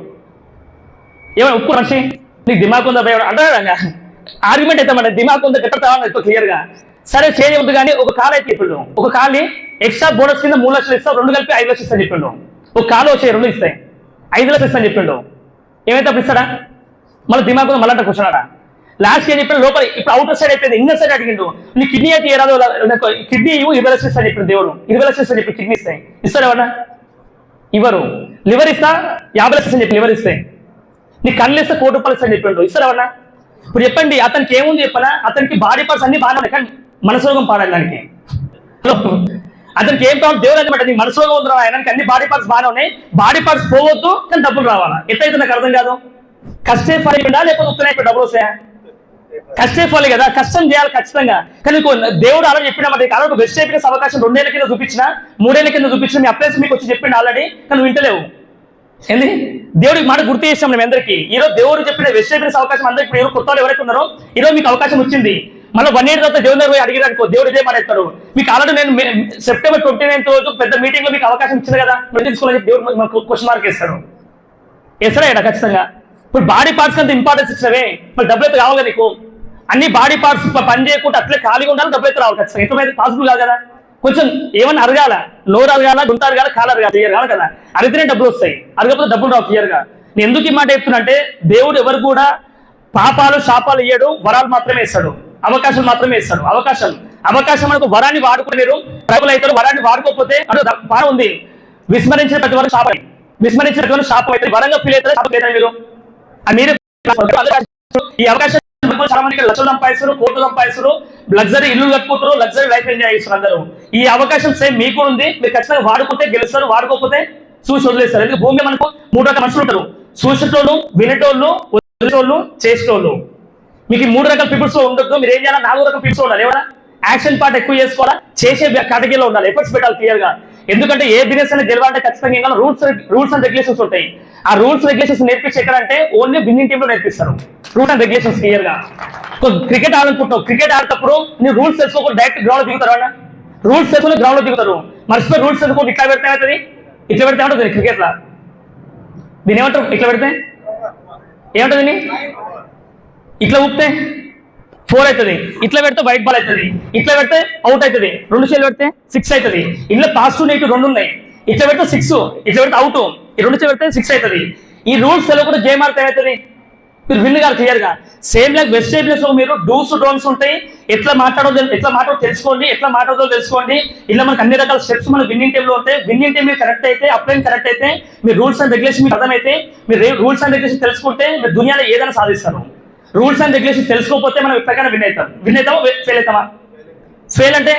ఏమైనా ఉప్పు మనిషి నీకు దిమాగ్ ఉందా అంటారా? ఆర్గ్యుమెంట్ అయితే మన దిమాగ్ ఉందా గట్ట క్లియర్గా. సరే చేయవద్దు కానీ ఒక కాలు అయితే చెప్పాడు, ఒక కాలు ఎక్స్ట్రా బోనస్ కింద 3 లక్షలు ఇస్తావు, 2 కలిపి 5 లక్షలు ఇస్తాను చెప్పాడు. ఒక కాలు వచ్చాయి 2 ఇస్తాయి, 5 లక్షలు ఇస్తాను చెప్పాడు. ఏమైతే అప్పుడు ఇస్తాడా? మళ్ళీ దిమాగ్ మళ్ళీ అంటే కూర్చున్నాడా? లాస్ట్ ఏం చెప్పాడు, లోపల ఇప్పుడు అవుటర్ సైడ్ అయిపోయింది, ఇన్నర్ సైడ్ అడిగిండు. నీ కిడ్నీ అయితే ఏరాదు, కిడ్నీ ఇవ్వు 20 లక్షలు ఇస్తాను చెప్పాడు దేవుడు. 20 లక్షలు ఇస్తాను చెప్పి కిడ్నీ ఇస్తాయి, ఇస్తాడు ఎవరన్నా? ఇవ్వరు. లివర్ ఇస్తా 50 లక్షలు అని చెప్పి లివర్ ఇస్తాయి. నీ కళ్ళు ఇస్తే 1 కోటి రూపాయలు ఇస్తాను చెప్పాడు, ఇస్తాడు ఎవరన్నా? ఇప్పుడు చెప్పండి, అతనికి ఏముంది చెప్పనా? అతనికి బాడీ పార్ట్స్ అన్ని బాగానే ఉన్నాయి, కానీ మనసురోగం పాడాలి దానికి. అతనికి ఏం కావాలి? దేవుడు అనమాట, నీ మనసురోగం ఉంది ఆయనకి, అన్ని బాడీ పార్ట్స్ బాగానే ఉన్నాయి, బాడీ పార్ట్స్ పోవద్దు కానీ డబ్బులు రావాలా. ఎట్లయితే నాకు అర్థం కాదు. కష్టే ఫలి ఉండా లేకపోతే ఉత్తనే డబ్బులు వస్తాయా? కష్టే ఫలి కదా, కష్టం చేయాలి ఖచ్చితంగా. కానీ దేవుడు ఆల్రెడీ చెప్పిన మాట, ఆల్రెడీ వెస్ట్ అయిపోయిన అవకాశం 2 ఏళ్ల కింద చూపించిన, 3 ఏళ్ల కింద చూపించిన, మీ అప్లైన్స్ మీకు వచ్చి చెప్పిండు ఆల్రెడీ, కానీ వింటలేవు. ఏంది దేవుడికి మాట గుర్తు చేసాం మేము అందరికీ. ఈరోజు దేవుడు చెప్పిన వెస్ట్ అయిపోయిన అవకాశం అందరికీ, ఇప్పుడు ఎవరు కొత్త ఎవరైతే ఉన్నారో ఈరోజు మీకు అవకాశం వచ్చింది. మళ్ళీ 1 year తర్వాత దేవుని దగ్గర పోయి అడిగిరానుకో, దేవుడు ఇదే మాట ఇస్తాడు. మీకు ఆల్రెడీ నేను సెప్టెంబర్ 29th రోజు పెద్ద మీటింగ్ లో మీకు అవకాశం ఇచ్చింది కదా, తీసుకోవాలని చెప్పి దేవుడు మనకు క్వశ్చన్ మార్క్ వేస్తాడు. వేస్తాడా ఖచ్చితంగా. ఇప్పుడు బాడీ పార్ట్స్ అంత ఇంపార్టెన్స్ ఇచ్చినవే, మరి డబ్బులు అయితే కావాలి నీకు. అన్ని బాడీ పార్ట్స్ పని చేయకుండా అట్లే ఖాళీగా ఉండాలి, డబ్బులు అయితే రావాలి ఖచ్చితంగా. ఎంతమైతే పాసిబుల్ కాదు కదా. కొంచెం ఏమన్నా అరగాల, నోరు అరగాల, గుంట అరగాల, కాలు అరగాలి, క్లియర్ కాదు కదా. అరిగితేనే డబ్బులు వస్తాయి, అరగకపోతే డబ్బులు రావు క్లియర్గా. నేను ఎందుకు ఈ మాట చెప్తున్నా అంటే, దేవుడు ఎవరు కూడా పాపాలు శాపాలు ఇయ్యడు, వరాలు మాత్రమే ఇస్తాడు, అవకాశం మాత్రమే ఇస్తాడు. అవకాశం మనకు వరాన్ని వాడుకునేరు ప్రభులు అవుతారు. వరాన్ని వాడుకోకపోతే అంటే బాగా ఉంది, విస్మరించిన ప్రతి వరకు శాపం, విస్మరించిన ప్రతి వరకు శాపం అవుతుంది, వరంగా ఫీల్ అవుతారు, శాపం అవుతారు మీరు. మీరు ఈ అవకాశం చాలా మందికి లక్షలు సంపాదిస్తారు, కోట్లు సంపాదిస్తారు, లగ్జరీ ఇల్లు కట్టుకుంటారు, లగ్జరీ లైఫ్ ఎంజాయ్ చేస్తారు అందరూ. ఈ అవకాశం సేమ్ మీకు ఉంది, మీరు ఖచ్చితంగా వాడుకుంటే గెలుస్తారు, వాడుకోకపోతే చూసి వదిలేస్తారు. ఎందుకంటే భూమి మనకు 3 రకాల మనుషులు ఉంటారు, చూసేటోళ్ళు, వినేటోళ్ళు, వదిలేటోళ్ళు, చేసేటోళ్ళు. మీకు ఈ 3 రకాల పీపుల్స్ లో ఉండొద్దు. మీరు ఏం చేయాలి? 4 రకాల పీపుల్స్ ఉండాలి. ఎవరా? యాక్షన్ పార్ట్ ఎక్కువ చేసుకోవాలా, చేసే కేటగిరీలో ఉండాలి, ఎఫర్ట్స్ పెట్టాలి క్లియర్ గా. ఎందుకంటే ఏ బిజినెస్ అనేది గెలవాలంటే ఖచ్చితంగా ఏం రూల్స్ అండ్ రెగ్యులేషన్స్ ఉంటాయి. ఆ రూల్స్ రెగ్యులేషన్స్ నేర్పించి ఎక్కడంటే ఓన్లీ విన్నింగ్ టీమ్ లో నేర్పిస్తారు రూల్స్ అండ్ రెగ్యులేషన్స్ క్లియర్ గా. క్రికెట్ ఆడాలనుకుంటావు, క్రికెట్ ఆడేటప్పుడు ನೀವು రూల్స్ తెలుసుకోకుండా డైరెక్ట్ గ్రౌండ్ లో దిగుతారు అన్న, రూల్స్ తెలుసుకుని గ్రౌండ్ లో దిగుతారు. మర్చిపోయి రూల్స్ తెలుసుకోండి, ఇట్లా పెడితే ఏమవుతుంది, ఇట్లా పెడితే ఏమంటుంది క్రికెట్ లా, దీని ఏమంటారు? ఇట్లా పెడితే ఏమంటుంది, ఇట్లా ఊపితే 4 అవుతుంది, ఇట్లా పెడితే వైట్ బాల్ అవుతుంది, ఇట్లా పెడితే అవుట్ అవుతుంది, 2 చేలు పెడితే 6 అవుతుంది. ఇంట్లో పాజిటివ్ నెగిటివ్ 2 ఉన్నాయి. ఇట్లా పెడితే 6, ఇట్లా పెడితే అవుట్, ఈ 2 చేలు పెడితే 6 అవుతుంది. ఈ రూల్స్ తెలియకుండా గేమ్ ఆడితే ఏమవుతుంది, మీరు విన్ గారు క్లియర్ గా. సేమ్ లైక్ వెస్ట్ ఇండీస్ లో మీరు డూస్ డ్రోన్స్ ఉంటాయి, ఎట్లా మాట్లాడో తెలుసుకోండి, ఎట్లా మాట్లాడదో తెలుసుకోండి. ఇలా మనకు అన్ని రకాల స్టెప్స్ మన విన్నింగ్ టీమ్ లో ఉంటాయి. విన్నింగ్ టీమ్ మీరు కరెక్ట్ అయితే, అప్లైన్ కరెక్ట్ అయితే, మీరు రూల్స్ అండ్ రెగ్యులేషన్ మీకు అర్థమైతే, మీరు రూల్స్ అండ్ రెగ్యులేషన్ తెలుసుకుంటే మీరు దునియాలో ఏదైనా సాధిస్తారు. రూల్స్ అండ్ రెగ్యులేషన్స్ తెలుసుకోకపోతే మనం ఎప్పటికైనా విన్ అవుతామా ఫెయిల్ అవుతామా? ఫెయిల్ అంటే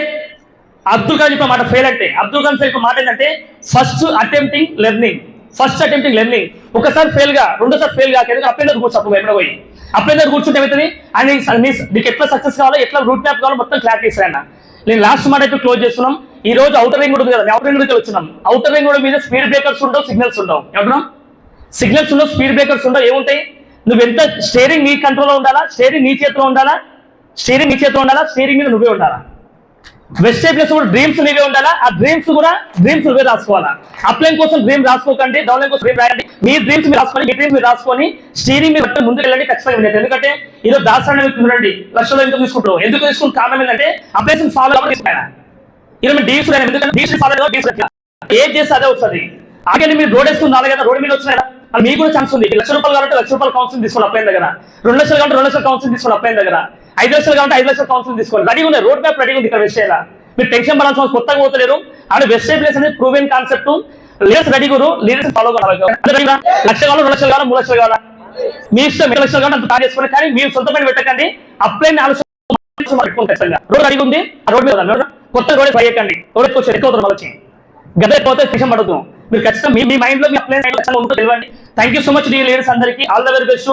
అబ్దుల్ కలాం చెప్పే మాట, ఫెయిల్ అంటే అబ్దుల్ కలాం చెప్పే మాట ఏంటంటే ఫస్ట్ అటెంప్టింగ్ లెర్నింగ్. ఒకసారి ఫెయిల్ గా, రెండోసారి ఫెయిల్ గా, అప్లైన్ కూర్చో, అప్పుడు ఎక్కడ పోయి అప్లైన్ కూర్చుంటే ఏమవుతుంది, అండ్ మీకు ఎట్లా సక్సెస్ కావాలో, ఎట్లా రూట్ మ్యాప్ కావాలో మొత్తం క్లారిటీ ఇస్తాయన్న. నేను లాస్ట్ మాట అయితే క్లోజ్ చేస్తున్నాం. ఈ రోజు అవుటర్ రింగ్ ఉంది కదా, అవుటర్ రింగ్ గురించి వచ్చినాం. అవుటర్ రింగ్ మీద స్పీడ్ బ్రేకర్స్ ఉండవు, సిగ్నల్స్ ఉండవు. ఏమంటున్నాం? సిగ్నల్స్ ఉండవు, స్పీడ్ బ్రేకర్స్ ఉండవు. ఏముంటాయి? నువ్వు ఎంత స్టీరింగ్ నీ కంట్రోల్లో ఉండాలా, స్టీరింగ్ నీ చేతిలో ఉండాలా, స్టీరింగ్ మీద నువ్వే ఉండాలా. వెస్ట్ ప్లేస్ కూడా డ్రీమ్స్ నీవే ఉండాలా, ఆ డ్రీమ్స్ నువ్వే రాసుకోవాలా. అప్లైన్ కోసం డ్రీమ్ రాసుకోకండి, డౌన్లైన్ కోసం డ్రీమ్ రాయండి. మీ డ్రీమ్స్ మీరు రాసుకొని, మీ డ్రీమ్స్ మీరు రాసుకొని స్టీరింగ్ మీద ముందుకు వెళ్ళండి, ఖచ్చితంగా వినండి. ఎందుకంటే ఈరోజు దాసాన్ని చూడండి, లక్షల్లో ఎందుకు తీసుకుంటారు, ఎందుకు తీసుకున్న కారణం ఏంటంటే అప్లైన్స్ ఫాలో తీసుకున్నా. ఈరోజు డీస్ ఎందుకంటే డీస్ ఫాలో ఏం చేస్తే అదే వస్తుంది. ఆగే మీరు రోడ్ వేసుకుని రాలి కదా, రోడ్ మీద వచ్చినా మీకు కూడా ఛాన్స్ ఉంది. ₹1,00,000 కావాలంటే ₹1,00,000 కౌన్సిలింగ్ తీసుకోండి అప్లైన్ దగ్గర, 2 లక్షలు కావాలంటే 2 లక్షల కౌన్సిలింగ్ తీసుకోండి అప్లైన్ దగ్గర, 5 లక్షలు కావాలంటే 5 లక్షల కౌన్సిలింగ్ తీసుకోండి. రెడీ ఉంది, రోడ్ మ్యాప్ రెడీ ఉంది ఇక్కడ వెస్ట్. మీరు టెన్షన్ పడాల్సిన కొత్తగా పోతలేరు. ఆడ వెస్ట్ ప్లేస్ అనేది ప్రూవెన్ కాన్సెప్ట్. లీడర్స్ రెడీ గురు, లీడర్స్ ఫాలో కావాలి. ₹1,00,000 కావాలి, 2 లక్షలు కావాలి, 3 లక్షలు కావాలా, మీ ఇష్టం. 2 లక్షలు కావాలి అంత ప్లాన్ చేసుకోండి, కానీ మీరు సొంతమైన పెట్టకండి. అప్లైన్ ఆలోచన రోడ్ అడిగి ఉంది, ఆ రోడ్ మీద కొత్త రోడ్ ట్రై చేయకండి. రోడ్ ఎక్కువ ఎక్కువ వచ్చి గత ఎక్కువ విషయం పడుతుంది. మీరు ఖచ్చితంగా మీ మైండ్ లో మీ అప్లై ఉంటుంది తెలియండి. Thank you so much leaders అందరికీ, ఆల్ ద వెరీ బెస్ట్.